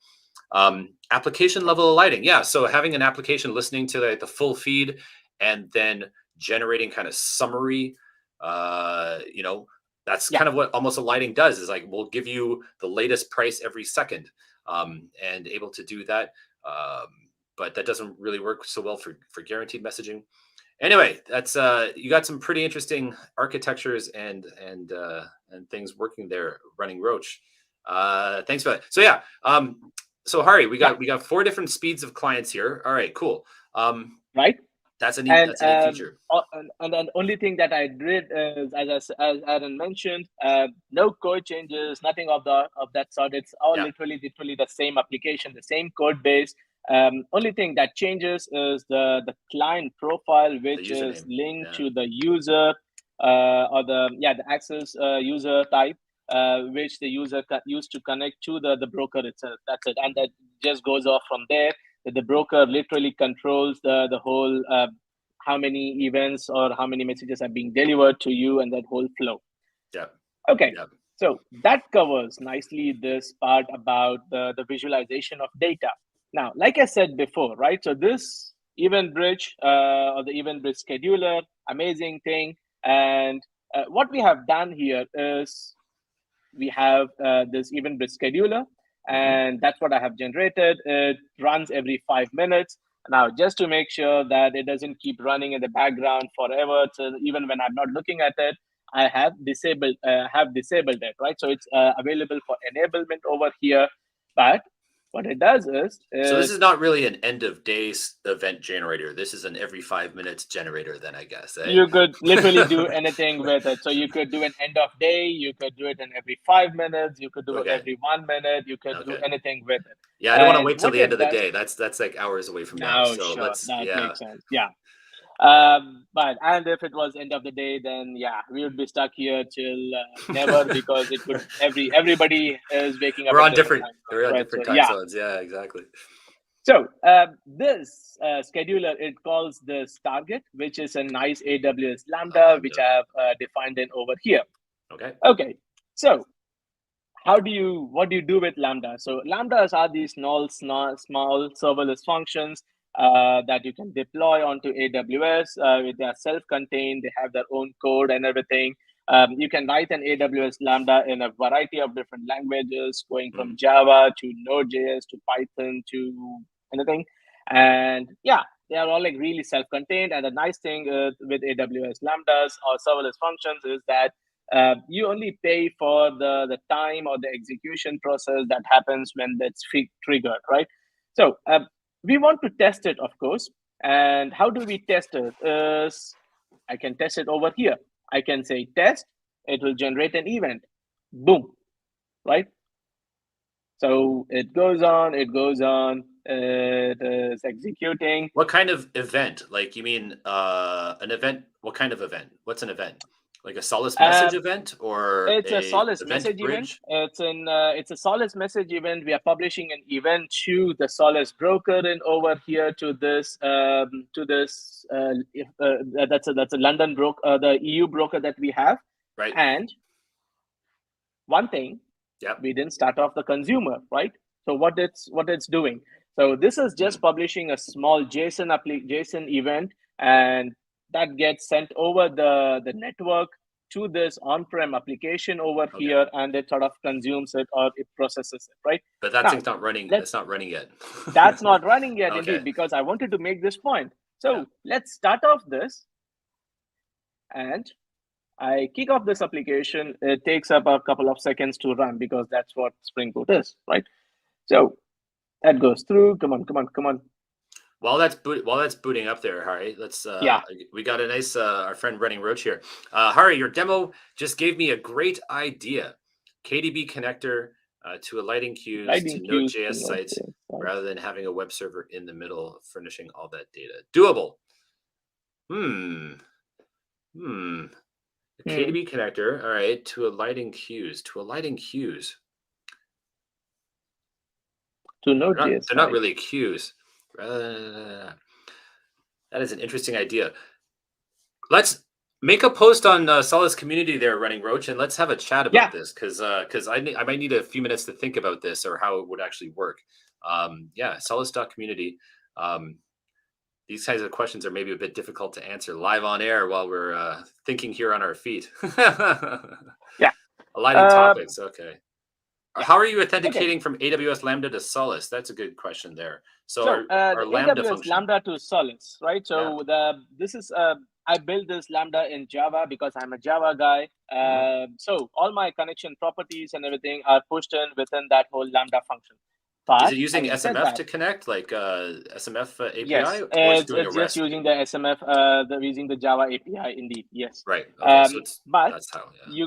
Application level eliding. Yeah. So having an application listening to the full feed and then generating kind of summary, that's kind of what almost eliding does, is like, we'll give you the latest price every second, and able to do that. But that doesn't really work so well for guaranteed messaging. Anyway, that's you got some pretty interesting architectures and things working there, Running Roach. Thanks for that. So yeah, so Hari, we got 4 different speeds of clients here. All right, cool.
right?
That's a neat feature.
And then only thing that I did is, as Aaron mentioned, no code changes, nothing of that sort. It's all literally the same application, the same code base. Only thing that changes is the client profile, which is linked to the user or the access user type, which the user used to connect to the broker itself. That's it, and that just goes off from there. The broker literally controls the whole how many events or how many messages are being delivered to you and that whole flow.
Yeah.
Okay. Yeah. So that covers nicely this part about the visualization of data. Now, like I said before, right? So this Event Bridge or the Event Bridge scheduler, amazing thing. And what we have done here is we have this Event Bridge scheduler, and that's what I have generated. It runs every 5 minutes. Now, just to make sure that it doesn't keep running in the background forever, so even when I'm not looking at it, I have disabled it, right? So it's available for enablement over here. But what it does is
so this is not really an end of day event generator. This is an every 5 minutes generator, then, I guess. Eh?
You could literally do anything with it. So you could do an end of day, you could do it in every 5 minutes, you could do it every 1 minute, you could do anything with it.
Yeah, I don't want to wait till the end of the day. That's like hours away from now. So
sure, makes sense. Yeah. But if it was end of the day, then we would be stuck here till never, because it could everybody is waking up.
We're on different time zones. Yeah, exactly.
So this scheduler, it calls this target, which is a nice AWS Lambda, which I have defined in over here. Okay. So what do you do with Lambda? So Lambdas are these small serverless functions that you can deploy onto AWS. They are self-contained. They have their own code and everything. You can write an AWS Lambda in a variety of different languages, going from Java to Node.js to Python to anything. And they are all like really self-contained. And the nice thing with AWS Lambdas or serverless functions is that you only pay for the time or the execution process that happens when that's triggered, right? So we want to test it, of course. And how do we test it? I can test it over here. I can say test, it will generate an event. Boom, right? So it goes on, it is executing.
What kind of event? Like, you mean an event? What kind of event? What's an event? Like a Solace message event, or
it's a Solace message event? It's a Solace message event. We are publishing an event to the Solace broker and over here to this that's a London broker, the EU broker that we have.
Right.
And one thing, we didn't start off the consumer, right? So what it's doing. So this is just publishing a small JSON event, and that gets sent over the network to this on-prem application over here, and it sort of consumes it or it processes it, right?
But that thing's not running. It's not running yet.
That's not running yet, indeed, because I wanted to make this point. So let's start off this, and I kick off this application. It takes up a couple of seconds to run because that's what Spring Boot is, right? So that goes through. Come on.
While that's booting up there, Hari, let's we got a nice our friend Running Roach here. Hari, your demo just gave me a great idea. KDB connector to eliding queues to Node.js sites rather than having a web server in the middle furnishing all that data. Doable. A KDB connector, all right, to eliding queues. To
Node.js.
They're not really queues. That is an interesting idea. Let's make a post on Solace community there, Running Roach, and let's have a chat about this, because I might need a few minutes to think about this or how it would actually work. Solace.community. These kinds of questions are maybe a bit difficult to answer live on air while we're thinking here on our feet. Eliding topics. Okay. How are you authenticating from AWS Lambda to Solace? That's a good question there. So our Lambda
AWS
function.
Lambda to Solace, right? So this is I built this Lambda in Java because I'm a Java guy. So all my connection properties and everything are pushed in within that whole Lambda function. But
is it using
having said
SMF
that,
to connect, like SMF API,
yes,
or is it doing
it's
a
just
REST?
using the SMF, using the Java API. Indeed, yes.
Right. Okay. So
But
that's how. Yeah.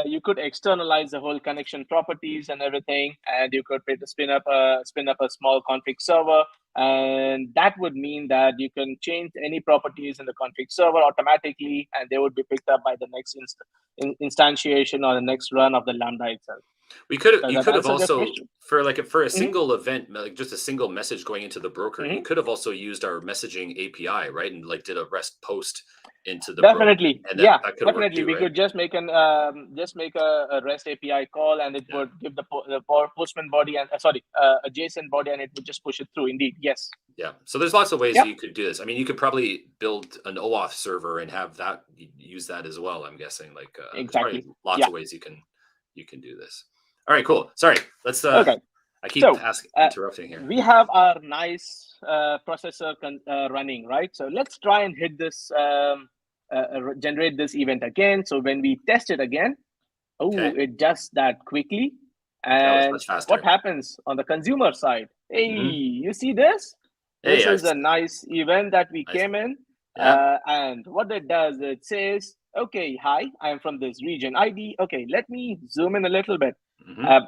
you could externalize the whole connection properties and everything, and you could spin up a small config server, and that would mean that you can change any properties in the config server automatically, and they would be picked up by the next instantiation or the next run of the Lambda itself.
You could
That
have
answer your
also,
question?
for a
Mhm.
single event, like just a single message going into the broker, you could have also used our messaging API, right? And like did a REST post into the broker,
Definitely,
and
yeah,
that could have worked
definitely.
too,
We
right?
could just make a REST API call, and it
Yeah.
would give the postman body and a JSON body, and it would just push it through. Indeed, yes.
Yeah. So there's lots of ways
Yeah,
that you could do this. I mean, you could probably build an OAuth server and have that use that as well. I'm guessing like there's probably
exactly.
lots
Yeah.
of ways you can do this. All right, cool. Sorry. Let's
Okay.
I keep
So
interrupting here.
we have our nice processor running, right? So let's try and hit this, generate this event again. So when we test it again,
Okay.
it does that quickly.
That was
And
much faster.
what happens on the consumer side? Hey, you see this?
Hey,
This is a nice event that we came in.
Yeah.
And what it does, it says, okay, hi, I'm from this region ID. Okay, let me zoom in a little bit.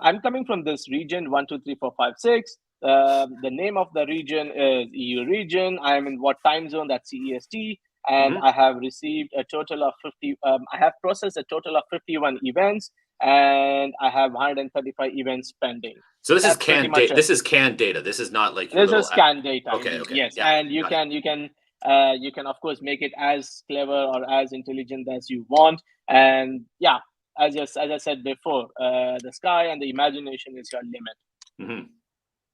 I'm coming from this region 1, 2, 3, 4, 5, 6. The name of the region is EU region. I'm in what time zone? That's CEST. And I have received a total of 50. I have processed a total of 51 events, and I have 135 events pending.
So this is
That's pretty
canned
much
data.
it.
This is canned data. This is not like your
This
little
is scanned data.
Okay,
Indeed.
okay.
Yes,
Yeah,
and you can of course make it as clever or as intelligent as you want. And yeah, as I said before, the sky and the imagination is your limit.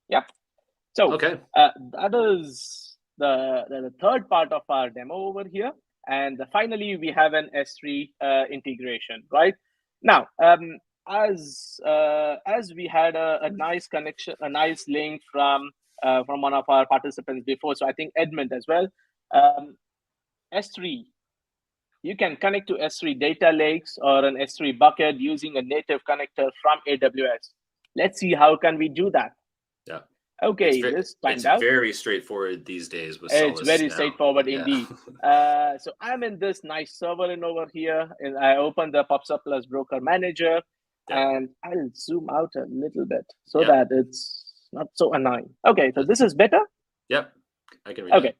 Yeah. So
Okay.
that is the third part of our demo over here. And finally, we have an S3 integration, right? Now, as we had a nice connection, a nice link from one of our participants before, so I think Edmund as well. S3, you can connect to S3 data lakes or an S3 bucket using a native connector from AWS. Let's see how can we do that.
Yeah.
Okay, this timed out.
It's very straightforward these days with
It's
Solace
very
now.
straightforward indeed. So I'm in this nice server in over here, and I open the PubSub Plus Broker Manager, and I'll zoom out a little bit so that it's not so annoying. Okay, so this is better.
Yep, I can read
Okay,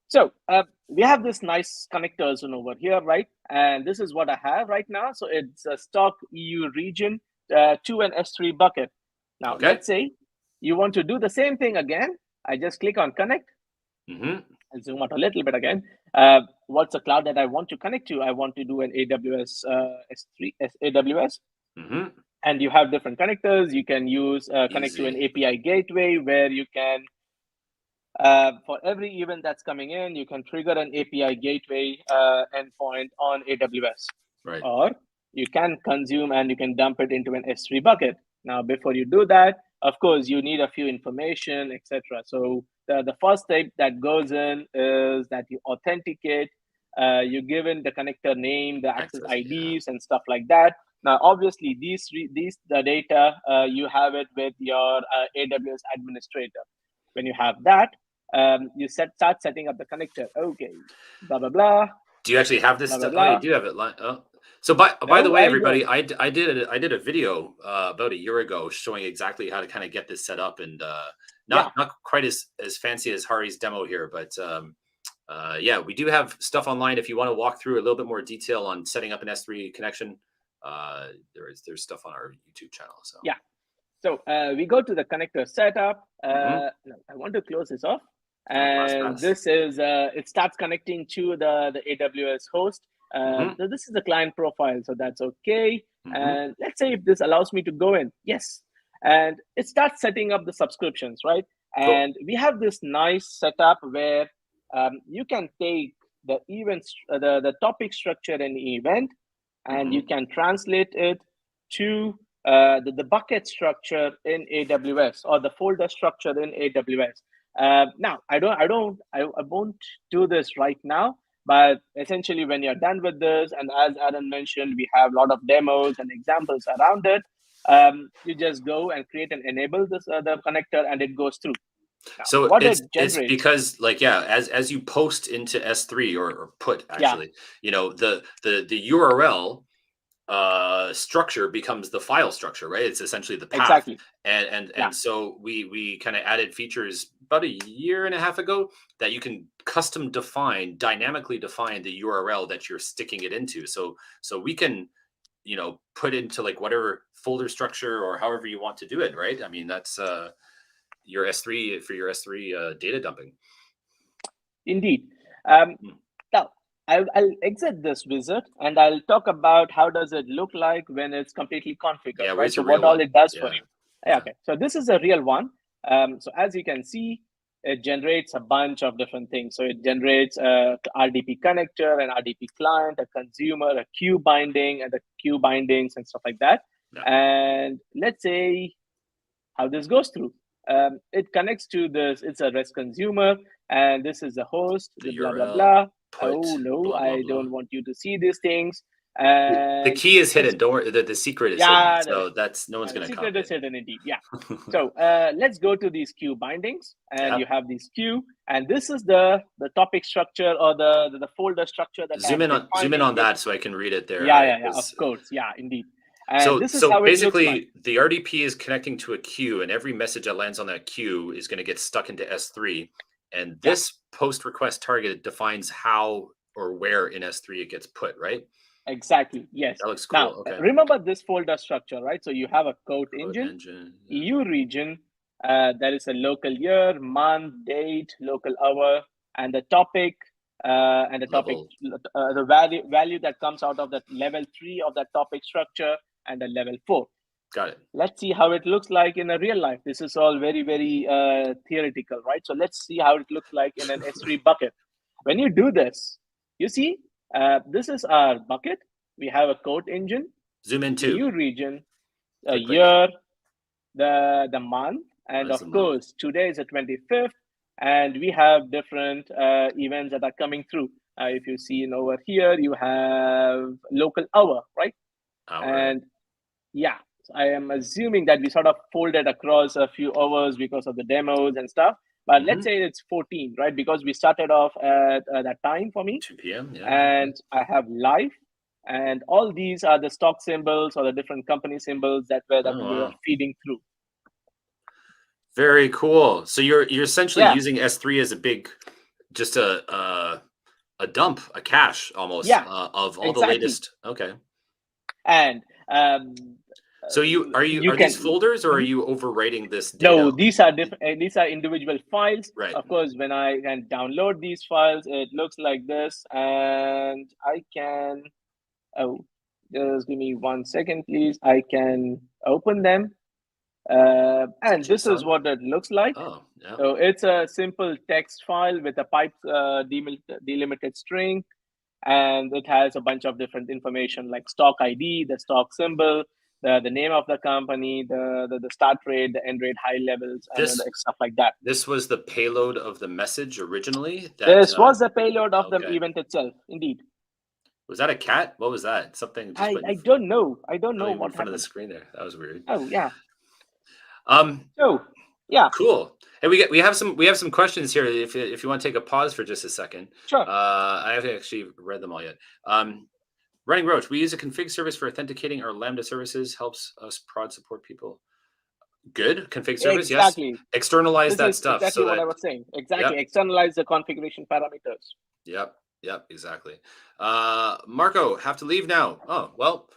so we have this nice connectors in over here, right? And this is what I have right now. So it's a stock EU region to an S3 bucket. Now, let's say you want to do the same thing again. I just click on connect. I'll zoom out a little bit again. What's the cloud that I want to connect to? I want to do an AWS S3 AWS. And you have different connectors. You can use connect to an API gateway where you can, for every event that's coming in, you can trigger an API gateway endpoint on AWS.
Right.
Or you can consume and you can dump it into an S3 bucket. Now, before you do that, of course, you need a few information, etc. So the first step that goes in is that you authenticate. You give in the connector name, the access IDs, and stuff like that. Now, obviously, the data you have it with your AWS administrator. When you have that, you start setting up the connector. Okay, blah blah blah.
Do you actually have this?
Blah, blah, blah.
Oh, you do have it. Oh. So by the way, everybody, I did a video about a year ago showing exactly how to kind of get this set up, and not quite as fancy as Hari's demo here, but yeah, we do have stuff online if you want to walk through a little bit more detail on setting up an S3 connection. There's stuff on our YouTube channel. So
yeah, so we go to the connector setup. No, I want to close this off, and this is it starts connecting to the AWS host. So this is the client profile, so that's okay. And let's say if this allows me to go in, yes, and it starts setting up the subscriptions, right? And we have this nice setup where you can take the events, the topic structure in the event, and you can translate it to the bucket structure in AWS or the folder structure in AWS. Now, I won't do this right now. But essentially, when you're done with this, and as Aaron mentioned, we have a lot of demos and examples around it. You just go and create and enable this the connector, and it goes through. Now,
So
what it
it's
generates,
because like as you post into S3 or put actually, the URL structure becomes the file structure, right? It's essentially the path.
exactly.
And so we kind of added features about a year and a half ago that you can custom define, dynamically define the URL that you're sticking it into. So we can put into like whatever folder structure or however you want to do it, right? I mean, that's your S3 for your S3 data dumping.
Indeed. Now, I'll exit this wizard and I'll talk about how does it look like when it's completely configured,
Yeah,
right? So
your real
what all
one?
it does for
Yeah.
you. Okay, so this is a real one. So as you can see, it generates a bunch of different things. So it generates a RDP connector, an RDP client, a consumer, a queue binding, and the queue bindings and stuff like that.
Yeah.
And let's say how this goes through. It connects to this, it's a REST consumer, and this is the host,
The
blah, blah,
URL,
blah.
put,
Oh, no,
blah, blah,
I
blah.
don't want you to see these things.
The
And
key is hidden. Don't worry. The secret is
yeah,
hidden. So that's no one's
the
going to
secret
copy
is
it.
hidden indeed. Yeah. So let's go to these queue bindings, and you have these queue, and this is the topic structure or the folder structure that
Zoom in on that so I can read it there.
Yeah, of course. Yeah, indeed. And this is how it looks like.
The RDP is connecting to a queue, and every message that lands on that queue is going to get stuck into S3. And this post request target defines how or where in S3 it gets put, right?
Exactly. Yes.
That looks cool.
Now,
okay.
Remember this folder structure, right? So you have a code engine, EU region. There is a local year, month, date, local hour, and the topic, and the topic, the value that comes out of that level 3 of that topic structure, and the level 4.
Got it.
Let's see how it looks like in a real life. This is all very, very theoretical, right? So let's see how it looks like in an S3 bucket. When you do this, you see, this is our bucket. We have a code engine.
Zoom in too.
EU region, a year, the month, and of course, today is the 25th, and we have different events that are coming through. If you see over here, you have local hour, right? And yeah, I am assuming that we sort of folded across a few hours because of the demos and stuff. But let's say it's 14, right? Because we started off at that time for me.
2 p.m. Yeah.
And I have live. And all these are the stock symbols or the different company symbols that we were feeding through.
Very cool. So you're essentially using S3 as a big, just a dump, a cache almost of all the latest. Okay.
And
so are these folders, or are you overwriting this data?
No, these are different. These are individual files.
Right.
Of course, when I can download these files, it looks like this, and I can. Oh, just give me 1 second, please. I can open them, and this is what it looks like.
Oh, yeah.
So it's a simple text file with a pipe delimited string, and it has a bunch of different information like stock ID, the stock symbol, the name of the company, the start rate, the end rate, high levels, and stuff like that.
This was the payload of the message originally?
This was the payload of the event itself, indeed.
Was that a cat? What was that? Something?
I don't know. I don't know what
in front of the screen there. That was weird.
Oh yeah.
So
yeah.
Cool. Hey, we have some questions here. If you want to take a pause for just a second.
Sure.
I haven't actually read them all yet. Running Roach, we use a config service for authenticating our Lambda services. Helps us prod support people. Good config service.
Exactly.
Yes. Externalize that stuff.
Exactly what I was saying. Exactly. Yep. Externalize the configuration parameters.
Yep. Exactly. Marco, have to leave now. Oh well.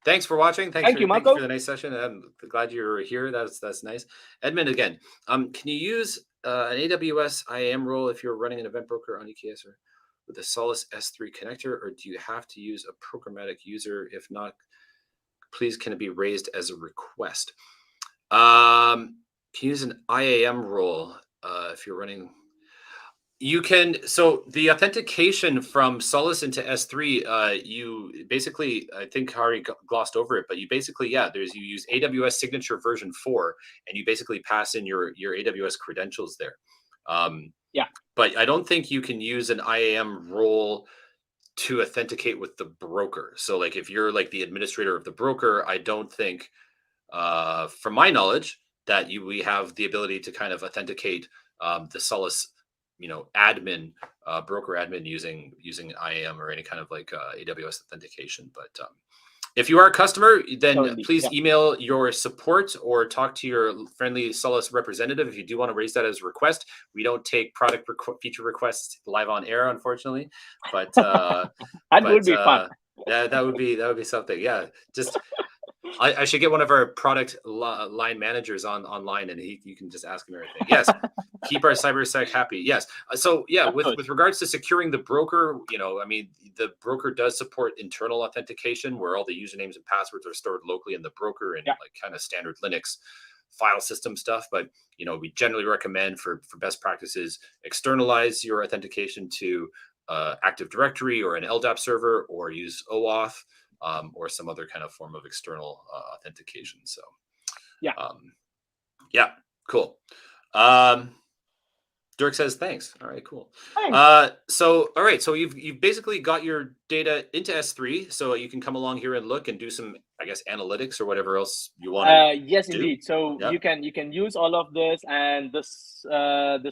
Thanks for watching. Thank you, Marco. Thank you for the nice session. I'm glad you're here. That's nice. Edmund again. Can you use an AWS IAM role if you're running an event broker on EKS or with a Solace S3 connector, or do you have to use a programmatic user? If not, please can it be raised as a request? Can you use an IAM role if you're running? You can. So the authentication from Solace into S3, you basically, I think Hari glossed over it, but you basically, you use AWS Signature version 4, and you basically pass in your AWS credentials there. But I don't think you can use an IAM role to authenticate with the broker. So like if you're like the administrator of the broker, I don't think from my knowledge, that we have the ability to kind of authenticate the Solace, admin, broker admin using IAM or any kind of like AWS authentication. But if you are a customer, then please email your support or talk to your friendly Solace representative if you do want to raise that as a request. We don't take product feature requests live on air, unfortunately, but
that would be fun.
Yeah, that would be something. Yeah, just I should get one of our product line managers online, and you can just ask him everything. Yes, keep our cybersec happy. Yes. So yeah, with regards to securing the broker, I mean, the broker does support internal authentication where all the usernames and passwords are stored locally in the broker and like kind of standard Linux file system stuff. But we generally recommend for best practices, externalize your authentication to Active Directory or an LDAP server, or use OAuth. Or some other kind of form of external authentication. So, cool. Dirk says thanks. All right, cool. So, all right, so you've basically got your data into S3, so you can come along here and look and do some, I guess, analytics or whatever else you want to
yes, do. Indeed. So you can use all of this, and this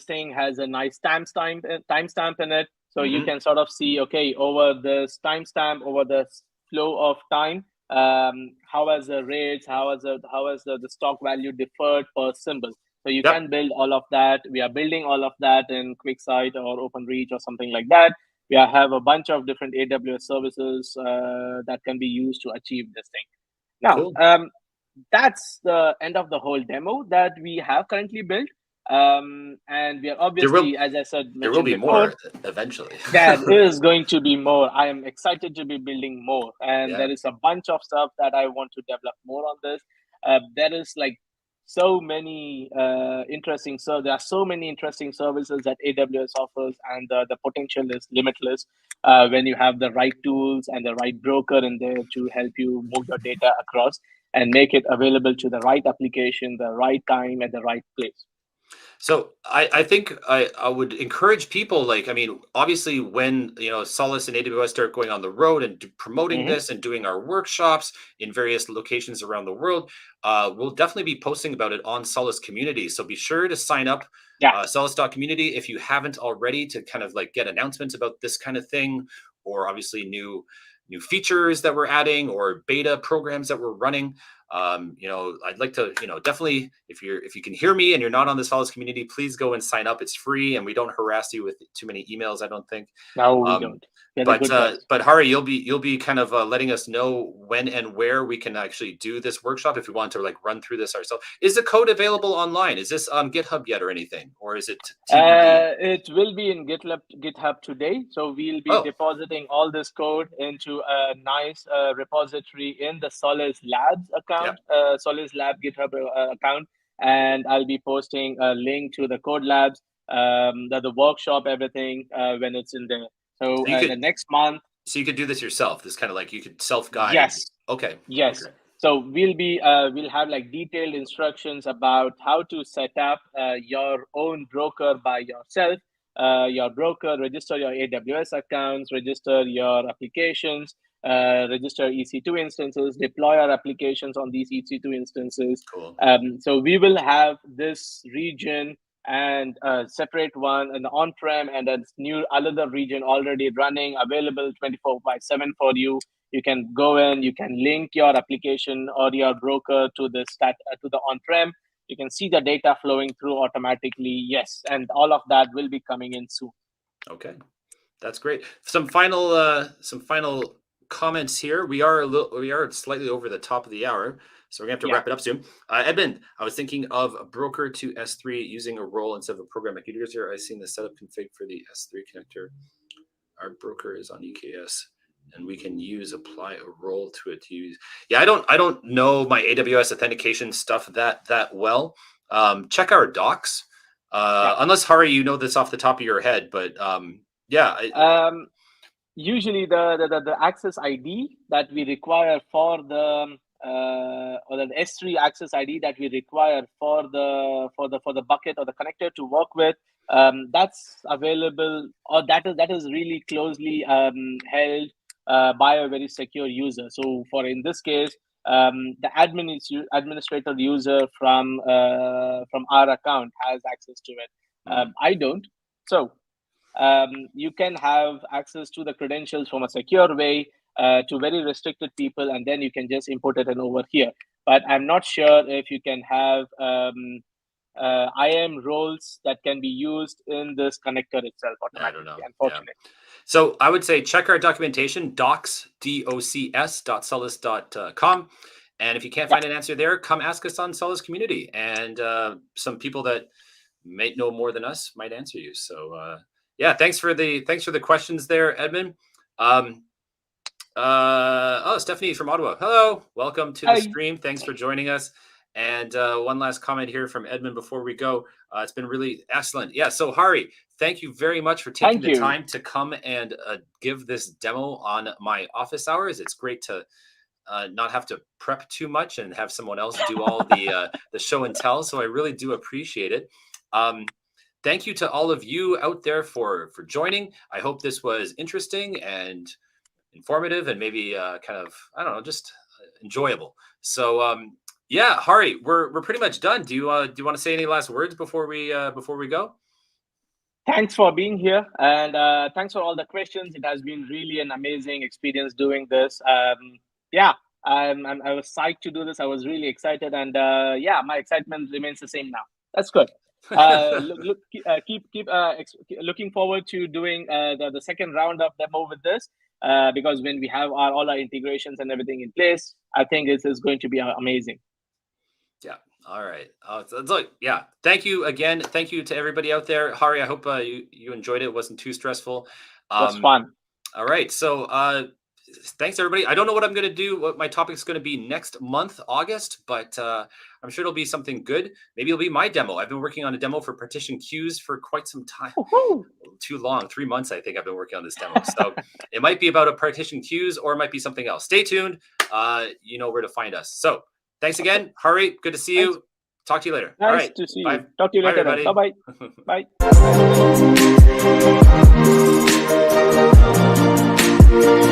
thing has a nice timestamp in it. So you can sort of see, okay, over this timestamp, over the flow of time, how has the rates, how has the stock value differed per symbol. So you can build all of that. We are building all of that in Quicksight or OpenReach or something like that. We have a bunch of different AWS services that can be used to achieve this thing. Now, that's the end of the whole demo that we have currently built. And we are obviously, as I said,
there will be more eventually.
There is going to be more. I am excited to be building more, and there is a bunch of stuff that I want to develop more on this. There is like so many interesting. So there are so many interesting services that AWS offers, and the potential is limitless when you have the right tools and the right broker in there to help you move your data across and make it available to the right application, the right time, at the right place.
So I think I would encourage people, like, I mean, obviously when, Solace and AWS start going on the road and promoting this and doing our workshops in various locations around the world, we'll definitely be posting about it on Solace community. So be sure to sign up Solace.community if you haven't already, to kind of like get announcements about this kind of thing, or obviously new features that we're adding or beta programs that we're running. I'd like to, definitely, if you can hear me and you're not on the Solace community, please go and sign up. It's free, and we don't harass you with too many emails, I don't think.
No, we don't.
But Hari, you'll be kind of letting us know when and where we can actually do this workshop if we want to like run through this ourselves. Is the code available online? Is this on GitHub yet or anything, or is it TBD?
It will be in GitHub today. So we'll be depositing all this code into a nice repository in the Solace Labs account, Solace Lab GitHub account, and I'll be posting a link to the code labs, the workshop, everything when it's in there. So the next month.
So you could do this yourself. This kind of like you could self-guide.
Yes.
Okay.
Yes. Okay. So we'll have like detailed instructions about how to set up your own broker by yourself. Your broker, register your AWS accounts, register your applications, register EC2 instances, deploy our applications on these EC2 instances.
Cool.
So we will have this region and a separate one, an on-prem, and a new another region already running, available 24/7 for you. You can go in, you can link your application or your broker to the on-prem. You can see the data flowing through automatically. Yes, and all of that will be coming in soon.
Okay, that's great. Some final comments here. We are slightly over the top of the hour, so we're gonna have to wrap it up soon. Edmund, I was thinking of a broker to S3 using a role instead of a program like users here. I've seen the setup config for the S3 connector. Our broker is on EKS, and we can apply a role to it to use. Yeah, I don't know my AWS authentication stuff that well. Check our docs. Unless Hari, you know this off the top of your head, but
usually the access ID that we require for the or the S3 access ID that we require for the bucket or the connector to work with, that's available, or that is really closely held by a very secure user. So in this case, the administrator user from our account has access to it. I don't. So you can have access to the credentials from a secure way to very restricted people, and then you can just import it in over here. But I'm not sure if you can have IAM roles that can be used in this connector itself automatically.
I don't know.
Unfortunately.
Yeah. So I would say check our documentation, docs.solace.com. And if you can't find an answer there, come ask us on Solace Community. And some people that might know more than us might answer you. So yeah, thanks for the questions there, Edmund. Stephanie from Ottawa. Hello, welcome to the stream. Thanks for joining us. And one last comment here from Edmund before we go. It's been really excellent. Yeah, so Hari, thank you very much for taking the time to come and give this demo on my office hours. It's great to not have to prep too much and have someone else do all the show and tell. So I really do appreciate it. Thank you to all of you out there for joining. I hope this was interesting and informative and maybe kind of, I don't know, just enjoyable. So yeah, Hari, we're pretty much done. Do you want to say any last words before we go?
Thanks for being here, and thanks for all the questions. It has been really an amazing experience doing this. Yeah, I was psyched to do this. I was really excited, and yeah, my excitement remains the same now. That's good. Keep looking forward to doing the second round of demo with this, because when we have all our integrations and everything in place, I think this is going to be amazing.
Yeah. All right. So, yeah. Thank you again. Thank you to everybody out there. Hari, I hope you enjoyed it. It wasn't too stressful.
It was fun.
All right. So thanks, everybody. I don't know what I'm going to do, what my topic is going to be next month, August, but I'm sure it'll be something good. Maybe it'll be my demo. I've been working on a demo for partition queues for quite some time. Too long, 3 months, I think I've been working on this demo. So it might be about a partition queues, or it might be something else. Stay tuned. You know where to find us. So thanks again, Hari. Good to see you. Talk to you later.
Nice
All right.
to see
Bye.
you. Talk to you later.
Bye,
Bye-bye. Bye.